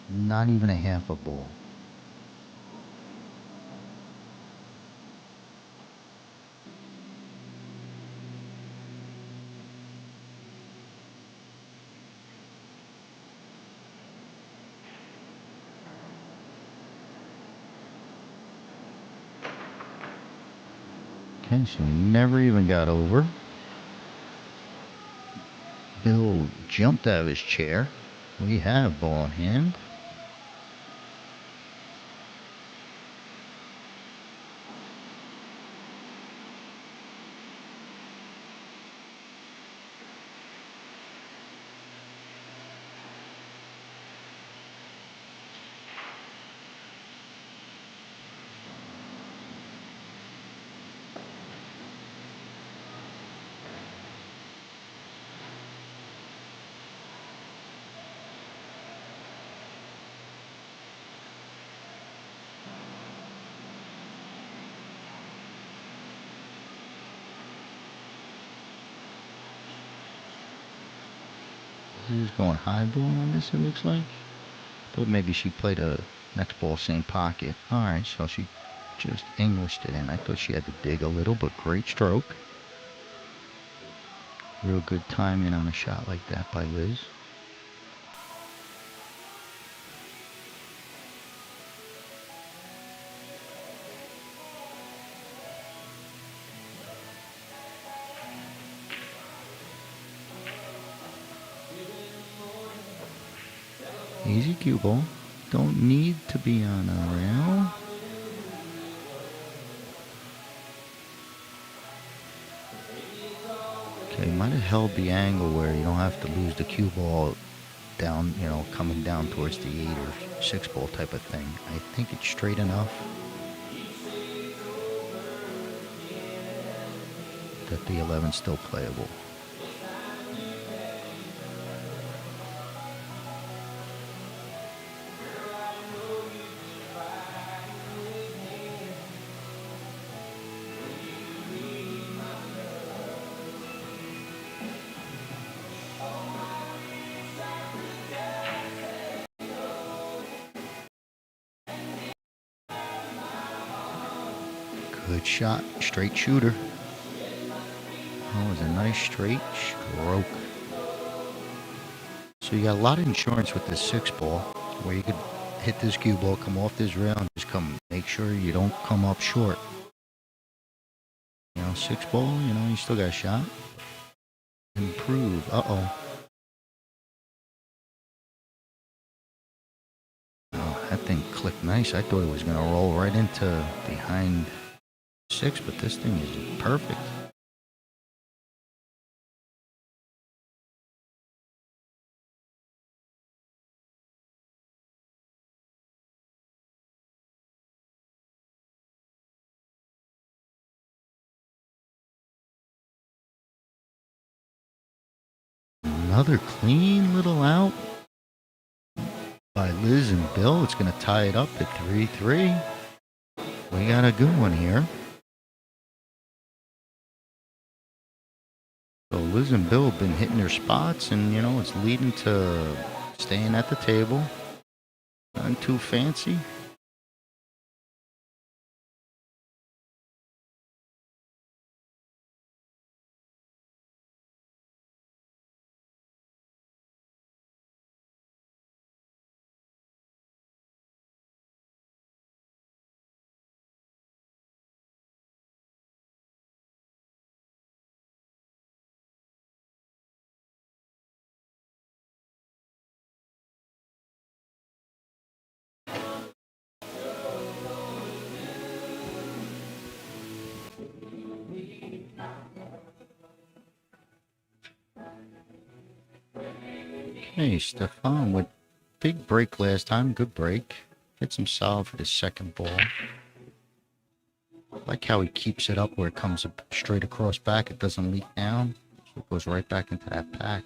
not even a half a ball. Okay, so never even got over. Bill jumped out of his chair. We have ball in hand. She's going high ball on this, it looks like. Thought maybe she played a next ball same pocket. Alright, so she just Englished it in. I thought she had to dig a little, but great stroke. Real good timing on a shot like that by Liz. Easy cue ball. Don't need to be on a rail. Okay, might have held the angle where you don't have to lose the cue ball down, you know, coming down towards the 8 or 6 ball type of thing. I think it's straight enough that the 11's still playable. Good shot, straight shooter. That was a nice straight stroke. So you got a lot of insurance with this 6 ball, where you could hit this cue ball, come off this rail, and just come. Make sure you don't come up short. You know, 6 ball, you know, you still got a shot. Improve. Uh-oh. Oh, that thing clicked nice. I thought it was going to roll right into behind 6, but this thing is perfect. Another clean little out by Liz and Bill. It's going to tie it up at 3-3. We got a good one here. So Liz and Bill have been hitting their spots, and you know, it's leading to staying at the table. Nothing too fancy. Hey, Stefan with big break last time. Good break. Hit some solid for the second ball. I like how he keeps it up where it comes straight across back. It doesn't leak down. So it goes right back into that pack.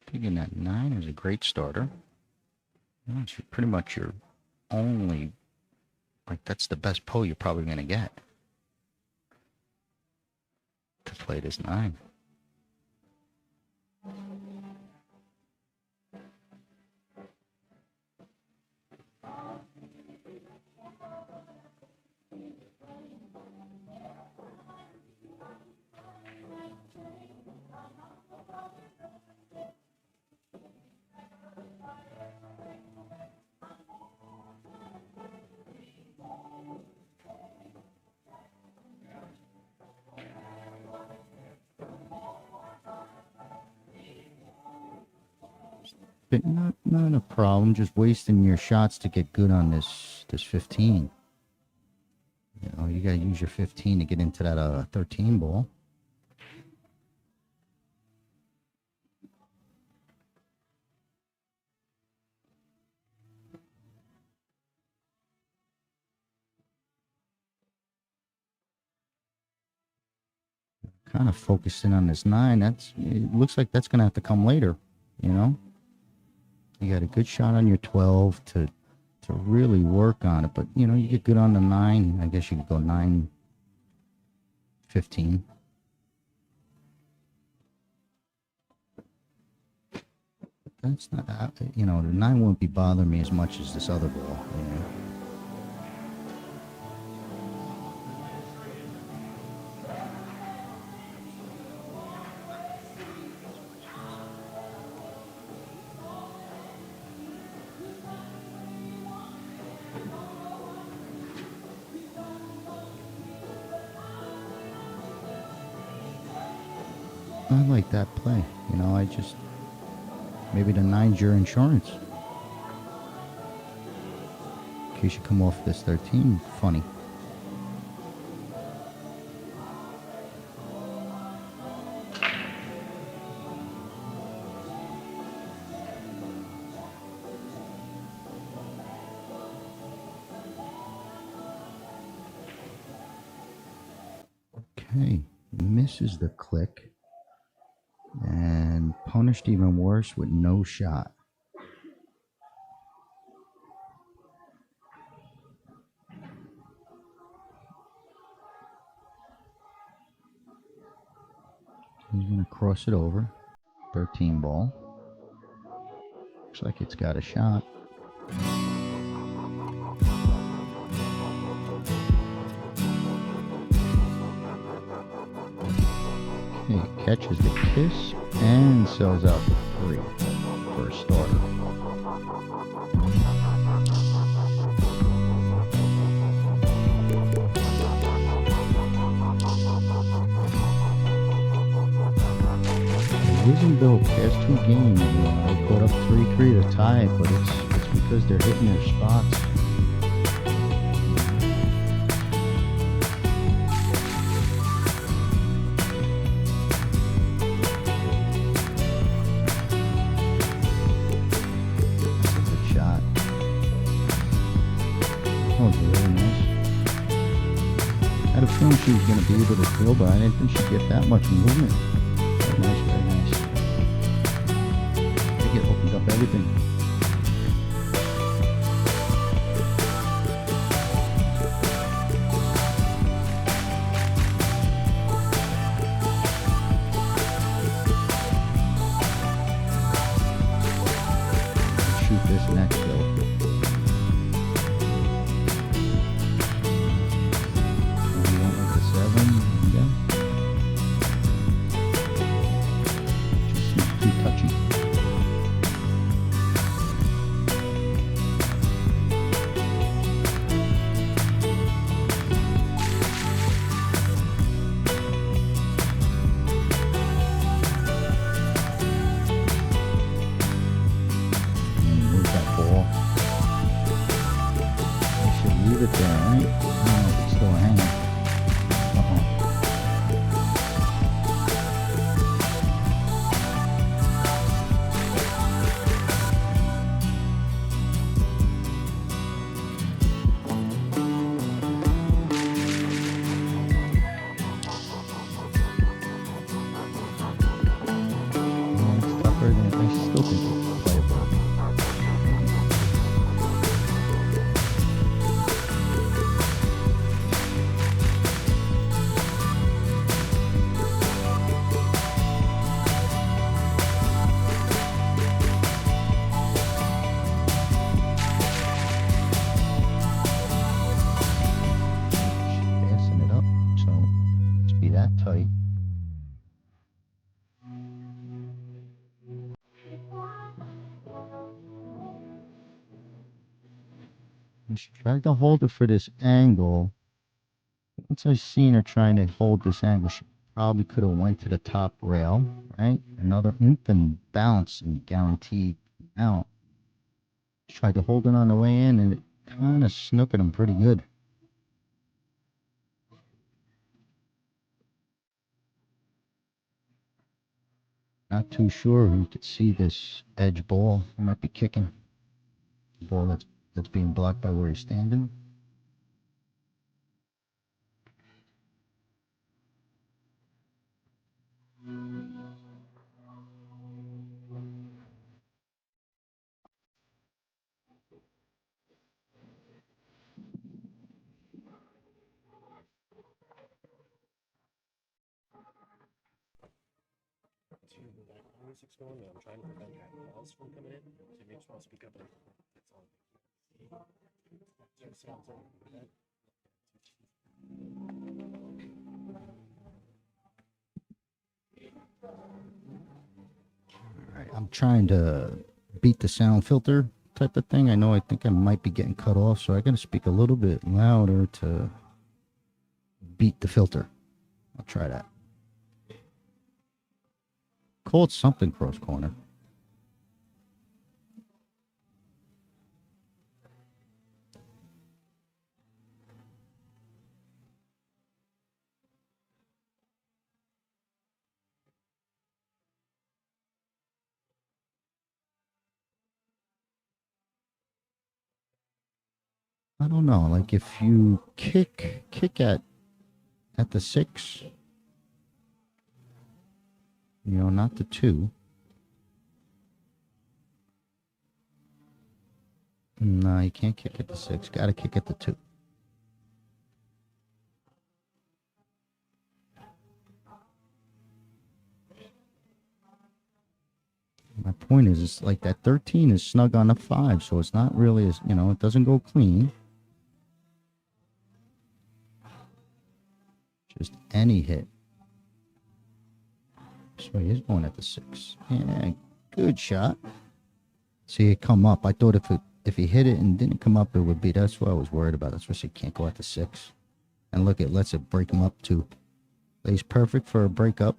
Thinking that 9 is a great starter. It's pretty much your only, like, that's the best pull you're probably going to get to play this 9. But not a problem. Just wasting your shots to get good on this 15. You know, you gotta use your 15 to get into that 13 ball. kind of focusing on this 9. It looks like that's going to have to come later, you know? You got a good shot on your 12 to really work on it, but you know, you get good on the 9. I guess you could go 9, 15. That's not, you know, the 9 wouldn't be bothering me as much as this other ball, you know? I like that play, you know, maybe the 9's your insurance. In case you come off this 13, funny. Okay, misses the click. And punished even worse with no shot. He's going to cross it over. 13 ball. Looks like it's got a shot. Okay, catches the kiss and sells out for 3 for a starter. Lisenville past 2 games, you know, they put up 3-3 to tie it, but it's because they're hitting their spots. She was going to be able to throw, but I didn't think she'd get that much movement. Very nice, very nice. I think it opened up everything. Shoot this next though. She tried to hold it for this angle. Once I seen her trying to hold this angle, she probably could have went to the top rail, right? Another oomph and bounce and guaranteed out. She tried to hold it on the way in, and it kind of snookered him pretty good. Not too sure who could see this edge ball. He might be kicking the ball that's being blocked by where he's standing. music's going, and I'm trying to prevent that calls from coming in. So you may just want to speak up. That's all. All right, I'm trying to beat the sound filter type of thing. I think I might be getting cut off, so I got to speak a little bit louder to beat the filter. I'll try that. Call it something cross corner. I don't know. Like if you kick at the 6, not the 2. No, you can't kick at the 6. Got to kick at the 2. My point is, it's like that 13 is snug on the 5, so it's not really, it doesn't go clean. Just any hit. So he is going at the 6. Yeah, good shot. See it come up. I thought if he hit it and didn't come up, it would be. That's what I was worried about. That's why he can't go at the 6. And look, it lets it break him up too. Lays perfect for a breakup.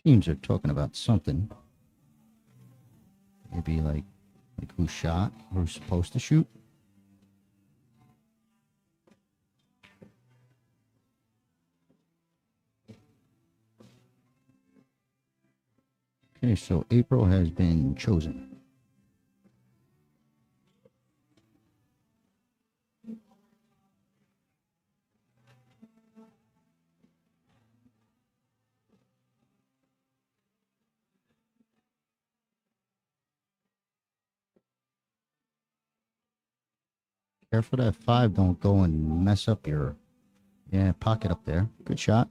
Teams are talking about something. Maybe like who shot, who's supposed to shoot. Okay, so April has been chosen. Careful that 5 don't go and mess up your pocket up there. Good shot.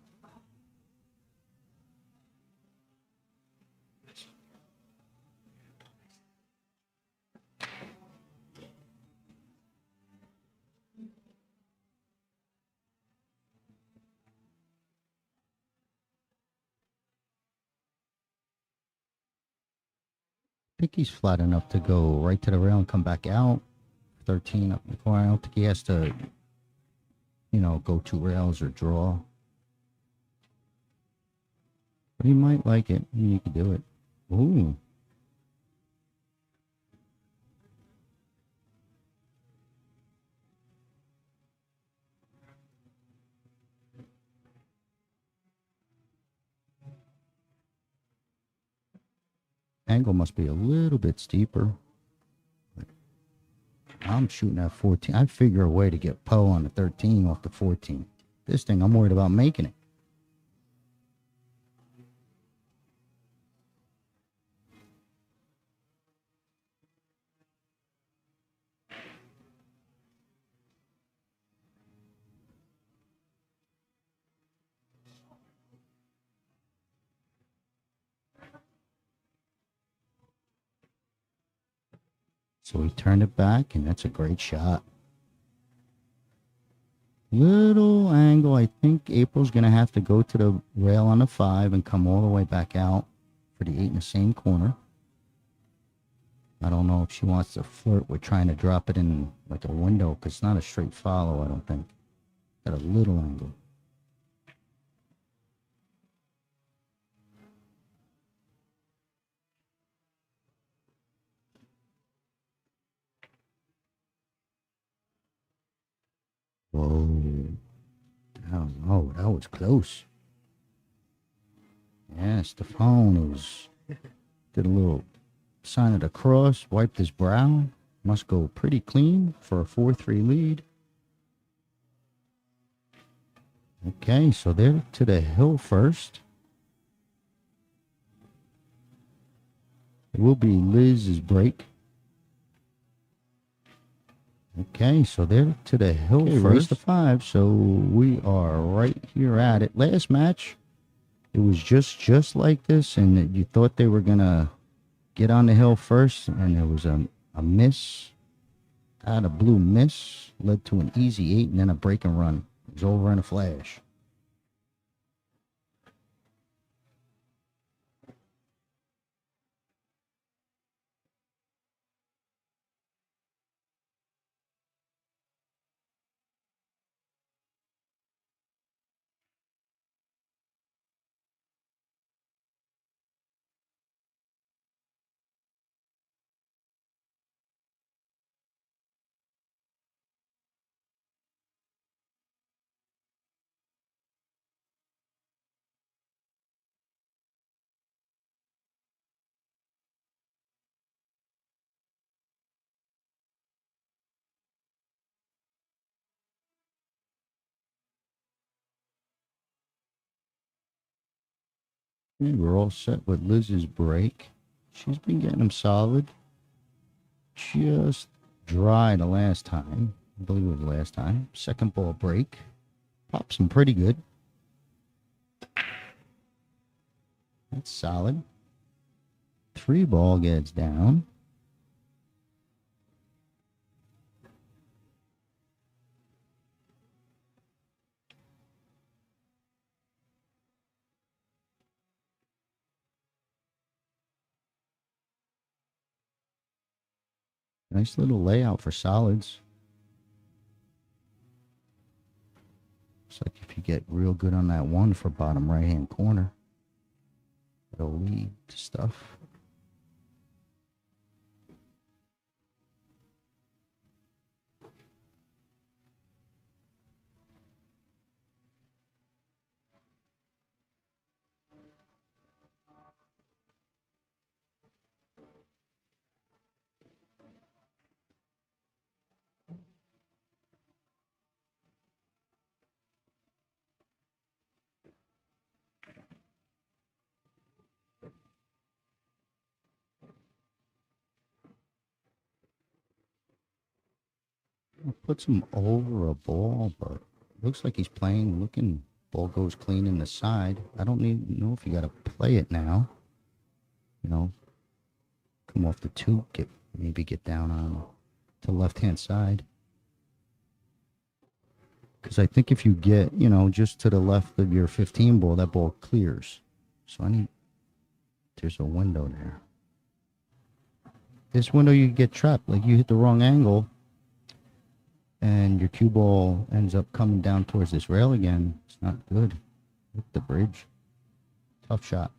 I think he's flat enough to go right to the rail and come back out. 13 up in the corner. I don't think he has to, go 2 rails or draw. But he might like it. He could do it. Ooh. Angle must be a little bit steeper. I'm shooting at 14. I'd figure a way to get Poe on the 13 off the 14. This thing, I'm worried about making it. So he turned it back, and that's a great shot. Little angle. I think April's going to have to go to the rail on the 5 and come all the way back out for the 8 in the same corner. I don't know if she wants to flirt with trying to drop it in like a window, because it's not a straight follow, I don't think. Got a little angle. Whoa. Oh, that was close. Yeah, Stefan did a little sign of the cross, wiped his brow. Must go pretty clean for a 4-3 lead. Okay, so they're to the hill first. It will be Liz's break. Okay, so they're to the hill first. Race to 5, so we are right here at it. Last match, it was just like this, and you thought they were going to get on the hill first, and there was a miss. Out a blue miss, led to an easy 8, and then a break and run. It was over in a flash. Okay, we're all set with Liz's break. She's been getting them solid. Just dry the last time. I believe it was the last time. Second ball break. Pops them pretty good. That's solid. 3 ball gets down. Nice little layout for solids. Looks like if you get real good on that 1 for bottom right-hand corner, it'll lead to stuff. Puts him over a ball, but looks like he's playing. Ball goes clean in the side. I don't know if you got to play it now. You know, come off the 2, maybe get down on to left-hand side. Because I think if you get, just to the left of your 15 ball, that ball clears. So there's a window there. This window you get trapped. Like you hit the wrong angle, and your cue ball ends up coming down towards this rail again. It's not good. Hit the bridge. Tough shot.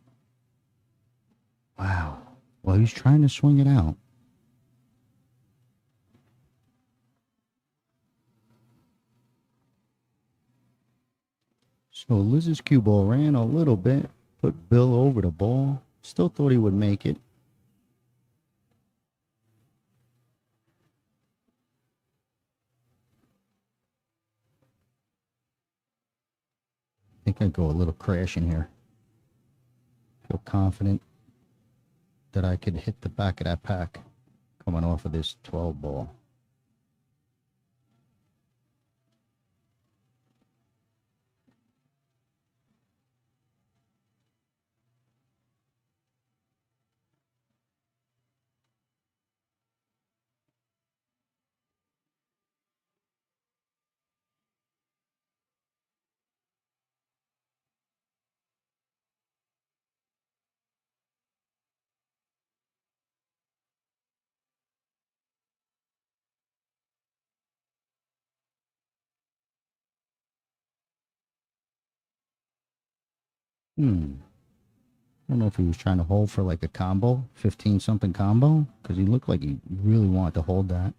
Wow. Well, he's trying to swing it out. So Liz's cue ball ran a little bit, put Bill over the ball. Still thought he would make it. I think I'd go a little crashing here. Feel confident that I could hit the back of that pack coming off of this 12 ball. I don't know if he was trying to hold for like a combo, 15-something combo, because he looked like he really wanted to hold that.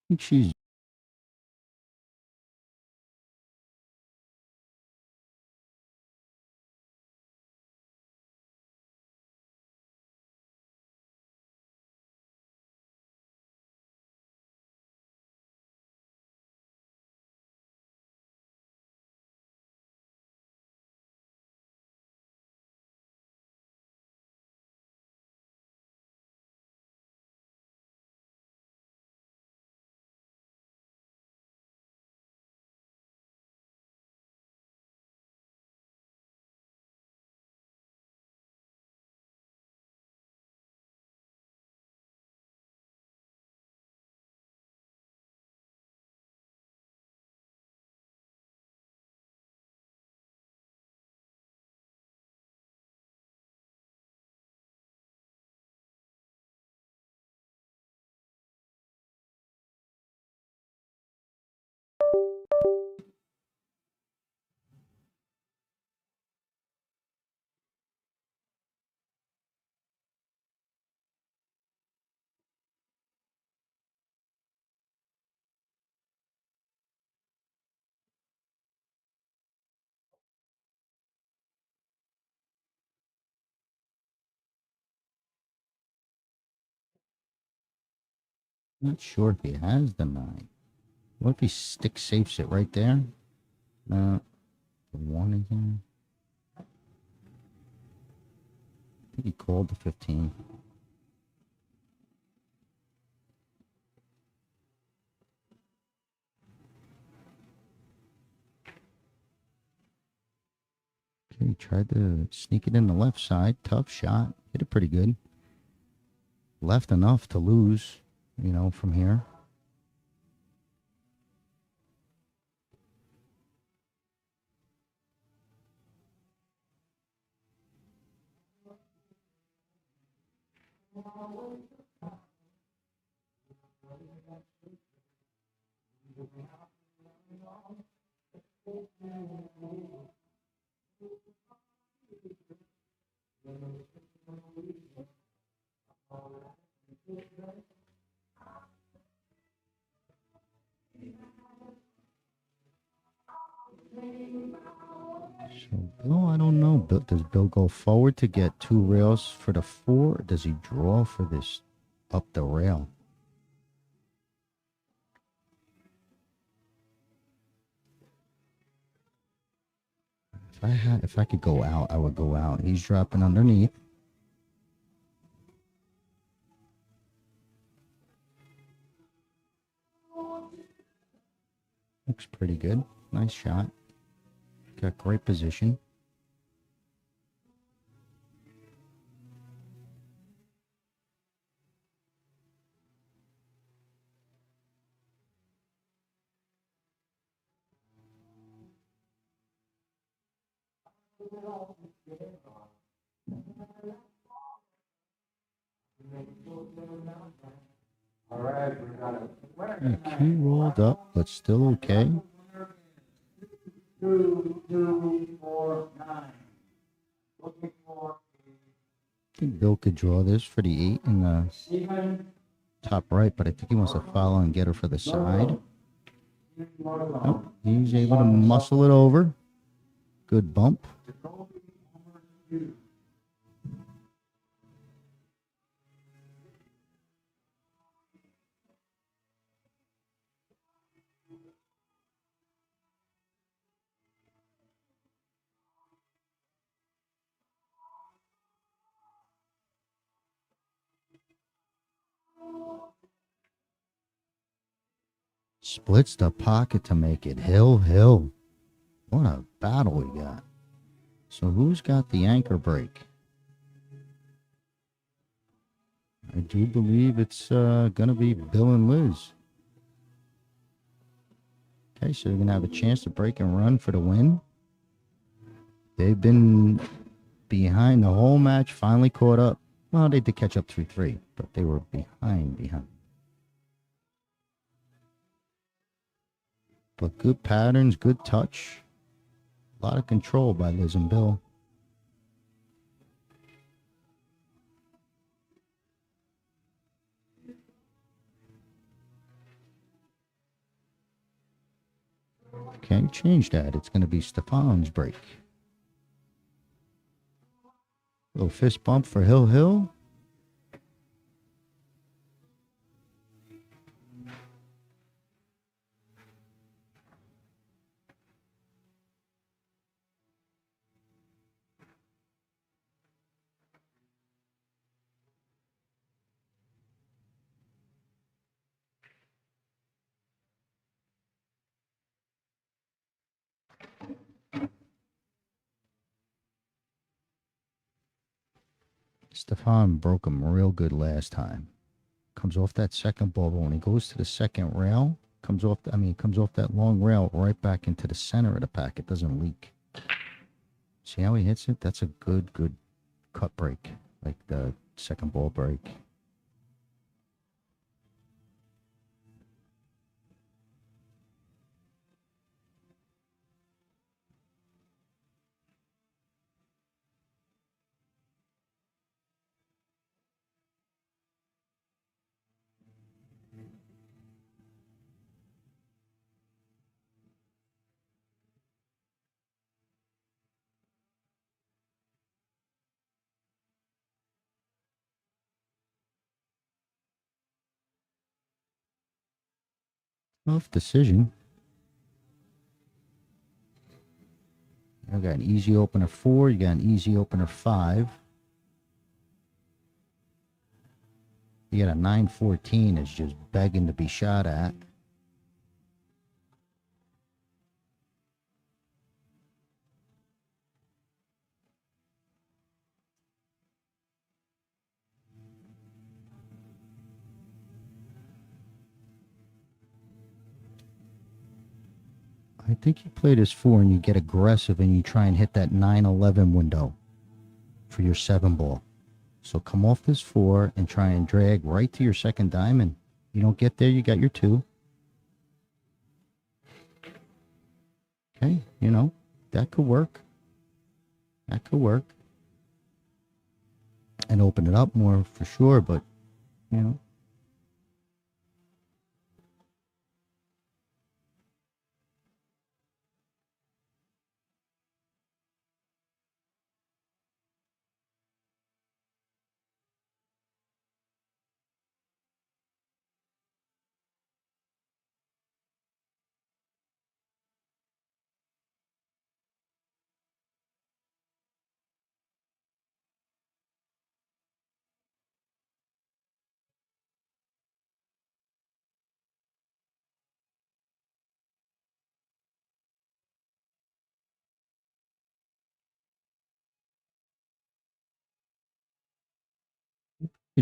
I think she's Not sure if he has the 9. What if he stick safes it right there? No. The 1 again. I think he called the 15. Okay, he tried to sneak it in the left side. Tough shot. Hit it pretty good. Left enough to lose, from here. So Bill, I don't know. Does Bill go forward to get 2 rails for the 4? Or does he draw for this up the rail? If I could go out, I would go out. He's dropping underneath. Looks pretty good. Nice shot. Got great position. All right, we got a winner. He rolled up, but still okay. 2249. Looking for I think Bill could draw this for the 8 in the Stephen. top right, but I think he wants to follow and get her for the side. Oh, he's able to muscle it over. Good bump. Splits the pocket to make it hill, hill. What a battle we got. So who's got the anchor break? I do believe it's going to be Bill and Liz. Okay, so they're going to have a chance to break and run for the win. They've been behind the whole match, finally caught up. Well, they did catch up 3-3, but they were behind. But good patterns, good touch. A lot of control by Liz and Bill. Can't change that. It's going to be Stefan's break. Little fist bump for Hill Hill. Stefan broke him real good last time. Comes off that second ball, but when he goes to the second rail, comes off that long rail right back into the center of the pack. It doesn't leak. See how he hits it? That's a good cut break, like the second ball break. Tough decision. I got an easy opener 4. You got an easy opener 5. You got a 9-14 is just begging to be shot at. I think you play this 4 and you get aggressive and you try and hit that 9-11 window for your 7 ball. So come off this 4 and try and drag right to your second diamond. You don't get there, you got your 2. Okay, you know, that could work. That could work. And open it up more for sure, but, you know.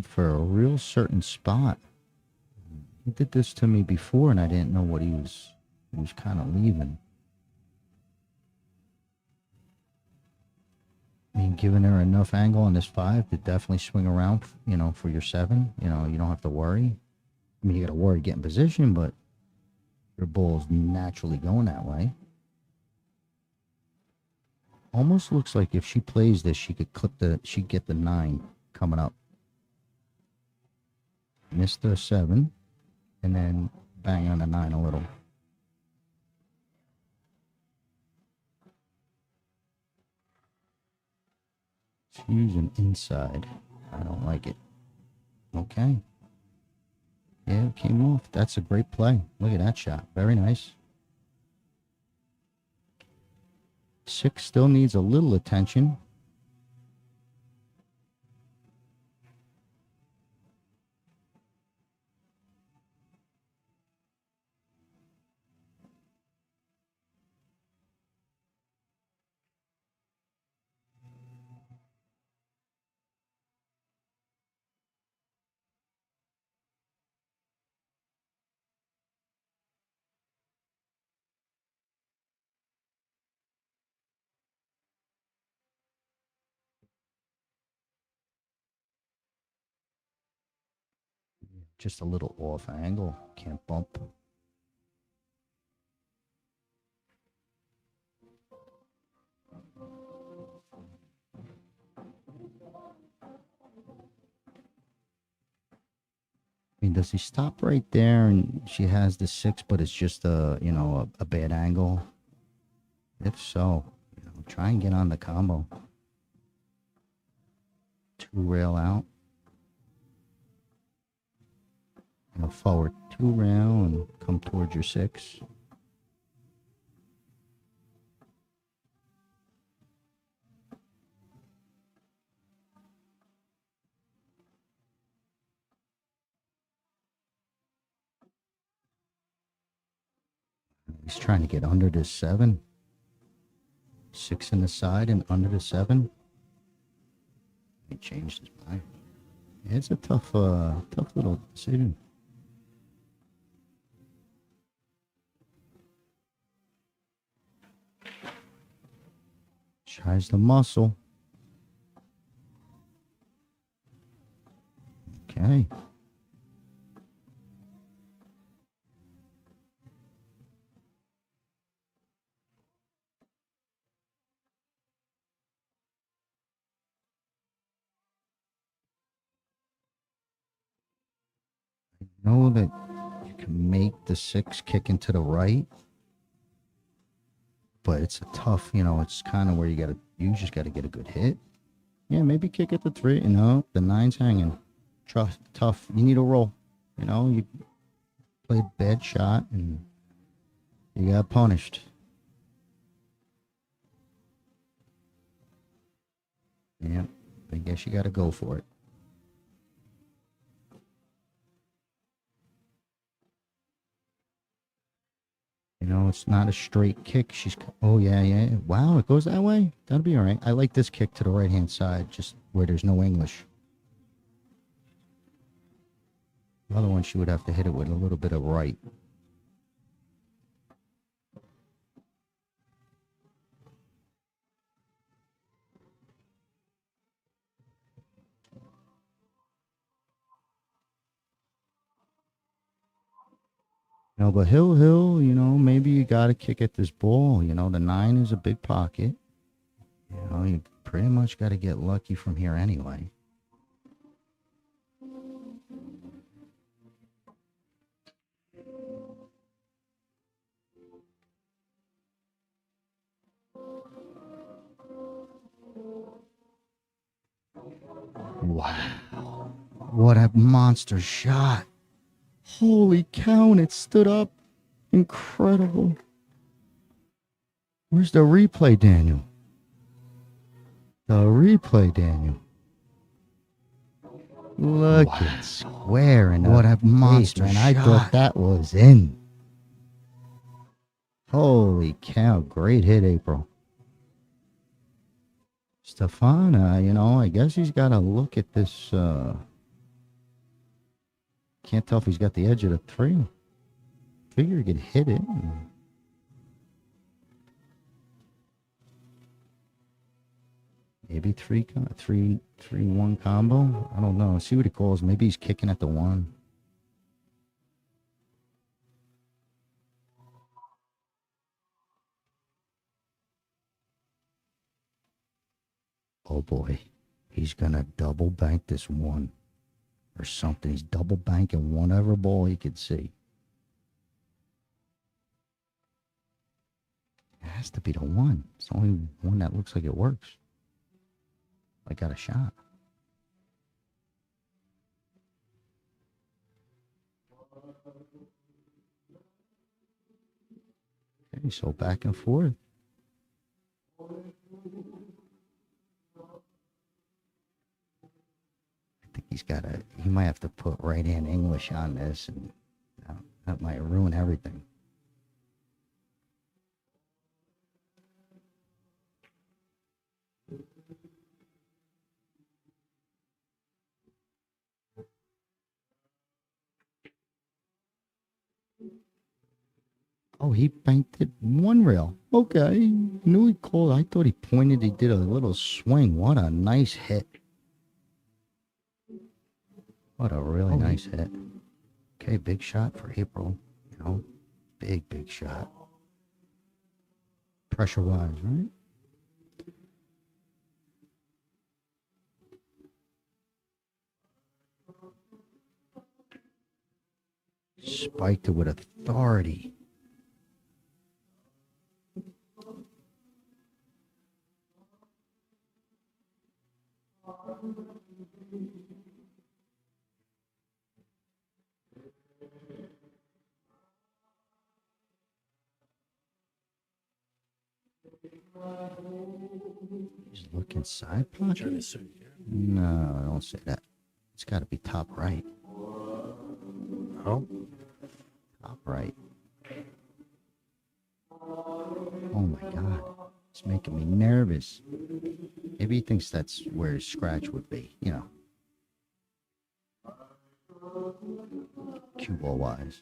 For a real certain spot. He did this to me before and I didn't know what he was kind of leaving. I mean, giving her enough angle on this 5 to definitely swing around, you know, for your 7. You know, you don't have to worry. I mean, you got to worry getting position, but your ball's naturally going that way. Almost looks like if she plays this, she could she'd get the 9 coming up. Missed the 7, and then bang on the 9 a little. Fusion inside. I don't like it. Okay. Yeah, it came off. That's a great play. Look at that shot. Very nice. 6 still needs a little attention. Just a little off angle. Can't bump. I mean, does he stop right there and she has the 6, but it's just a, you know, a bad angle? If so, you know, try and get on the combo. 2 rail out. You know, forward 2 rail and come towards your 6. He's trying to get under this 7. 6 in the side and under the 7. He changed his mind. It's a tough little decision. Tries the muscle. Okay. I know that you can make the 6 kick into the right, but it's a tough, you know, it's kind of where you just gotta get a good hit. Yeah, maybe kick at the 3, you know, the 9's hanging. Tough. You need a roll. You know, you played a bad shot, and you got punished. Yeah, I guess you got to go for it. You know, it's not a straight kick. Oh, yeah. Wow, it goes that way? That'll be all right. I like this kick to the right-hand side, just where there's no English. The other one, she would have to hit it with a little bit of right. No, but Hill, you know, maybe you got to kick at this ball. You know, the 9 is a big pocket. You know, you pretty much got to get lucky from here anyway. Wow. What a monster shot. Holy cow, and it stood up. Incredible. Where's the replay, Daniel? The replay, Daniel. Look at square and what a monster shot. I thought that was in. Holy cow, great hit, April. Stefan, you know, I guess he's got to look at this. Can't tell if he's got the edge of the 3. Figure he could hit it. Maybe 3-1 combo. I don't know. See what he calls. Maybe he's kicking at the 1. Oh boy, he's gonna double bank this 1 or something. He's double banking whatever ball he could see. It has to be the 1. It's the only one that looks like it works. I got a shot. Okay, so back and forth. I think he might have to put right-hand English on this, and that might ruin everything. Oh, he banked it 1 rail. Okay. Knew he called. I thought he pointed. He did a little swing. What a nice hit. What a really nice hit. Okay, big shot for April. You know, big shot. Pressure-wise, right? Spiked it with authority. He's looking side pocket. No, don't say that. It's got to be top right. Oh, top right. Oh my God. It's making me nervous. Maybe he thinks that's where his scratch would be, you know. Cue ball wise.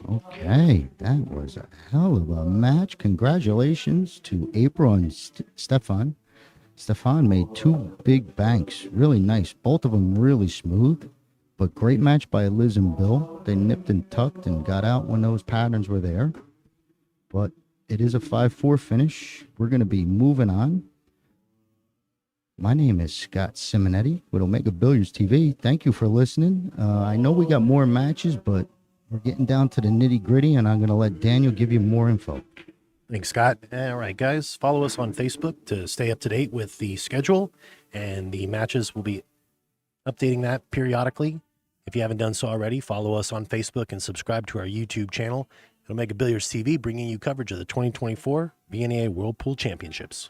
Okay, that was a hell of a match. Congratulations to April and Stefan. Stefan made 2 big banks. Really nice. Both of them really smooth. But great match by Liz and Bill. They nipped and tucked and got out when those patterns were there. But it is a 5-4 finish. We're going to be moving on. My name is Scott Simonetti with Omega Billiards TV. Thank you for listening. I know we got more matches, but we're getting down to the nitty gritty, and I'm going to let Daniel give you more info. Thanks, Scott. All right, guys, follow us on Facebook to stay up to date with the schedule and the matches. We'll be updating that periodically. If you haven't done so already, follow us on Facebook and subscribe to our YouTube channel, Omega Billiards TV, bringing you coverage of the 2024 VNEA World Pool Championships.